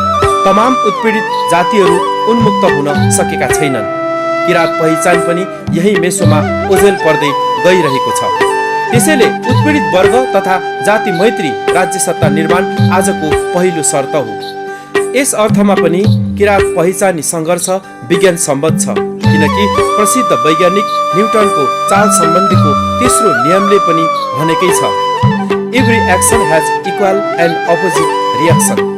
तमाम उत्पीडित जातिहरू उन्मुक्त हुन सकेका छैनन्। किराँत पहिचान पनि यही मेसोमा ओझेल पर्दै गइरहेको छ। त्यसैले उत्पीडित वर्ग तथा जाति मैत्री राज्य सत्ता निर्माण आजको पहिलो शर्त हो। यस अर्थमा पनि किराँत पहिचानी सङ्घर्ष विज्ञान सम्बद्ध छ, किनकि प्रसिद्ध वैज्ञानिक न्युटनको चाल सम्बन्धीको तेस्रो नियमले पनि भनेकै छ, every action has equal and opposite reaction.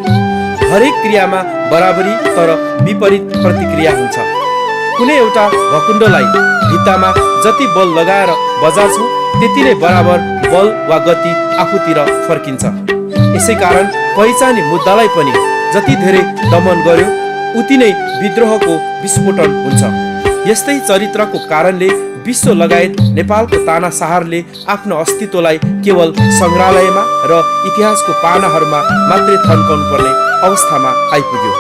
हरेक क्रियामा बराबरी तर विपरीत प्रतिक्रिया हुन्छ। कुनै एउटा भकुण्डोलाई भित्तामा जति बल लगाएर बजार्छौँ त्यति नै बराबर बल वा गति आफूतिर फर्किन्छ। यसै कारण पहिचानी मुद्दालाई पनि जति धेरै दमन गर्यो उति नै विद्रोहको विस्फोटन हुन्छ। यस्तै चरित्रको कारणले विश्व लगायत नेपालको तानाशाहरले आफ्नो अस्तित्वलाई केवल सङ्ग्रहालयमा र इतिहासको पानाहरूमा मात्रै थन्काउनु पर्ने अवस्थामा आइपुग्यो।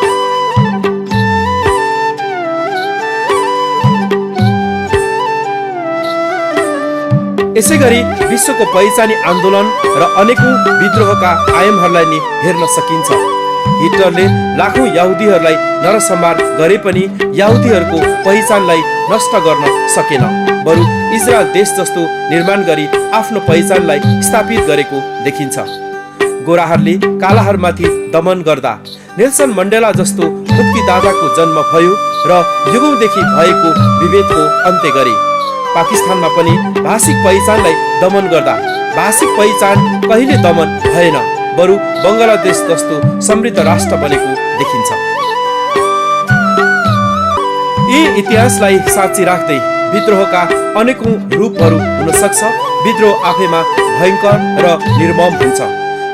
यसै गरी विश्वको पहिचानी आन्दोलन र अनेकौं विद्रोहका आयामहरूलाई नि हेर्न सकिन्छ। हिटलरले लाखौं यहुदीहरूलाई नरसंहार गरे पनि यहुदीहरूको पहिचानलाई नष्ट गर्न सकेन, बरु इजरायल देश जस्तो निर्माण गरी आफ्नो पहिचानलाई स्थापित गरेको देखिन्छ। गोराहरूले कालाहरूमाथि दमन गर्दा नेल्सन मण्डेला जस्तो मुक्तिदाताको जन्म भयो र युगौँदेखि भएको विभेदको अन्त्य गरे। पाकिस्तानमा पनि भाषिक पहिचानलाई दमन गर्दा भाषिक पहिचान कहिले दमन भएन, बरु बङ्गलादेश जस्तो समृद्ध राष्ट्र बनेको देखिन्छ। यी इतिहासलाई साँची राख्दै विद्रोहका अनेकौं रूपहरू हुन सक्छ। विद्रोह आफैमा भयङ्कर र निर्मम हुन्छ।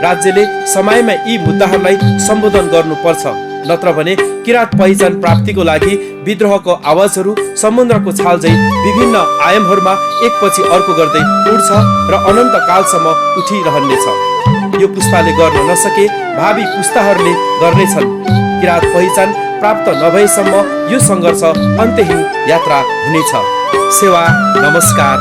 राज्यले समयमा यी मुद्दाहरूलाई सम्बोधन गर्नुपर्छ, नत्र भने किराँत पहिचान प्राप्तिको लागि विद्रोहको आवाजहरू समुद्रको छाल झैँ विभिन्न आयामहरूमा एकपछि अर्को गर्दै उड्छ र अनन्त कालसम्म उठिरहनेछ। यो पुस्ताले गर्न नसके भावी पुस्ताहरूले गर्नेछन्। किराँत पहिचान प्राप्त नभएसम्म यो सङ्घर्ष अन्त्यहीन यात्रा हुनेछ। सेवा, नमस्कार।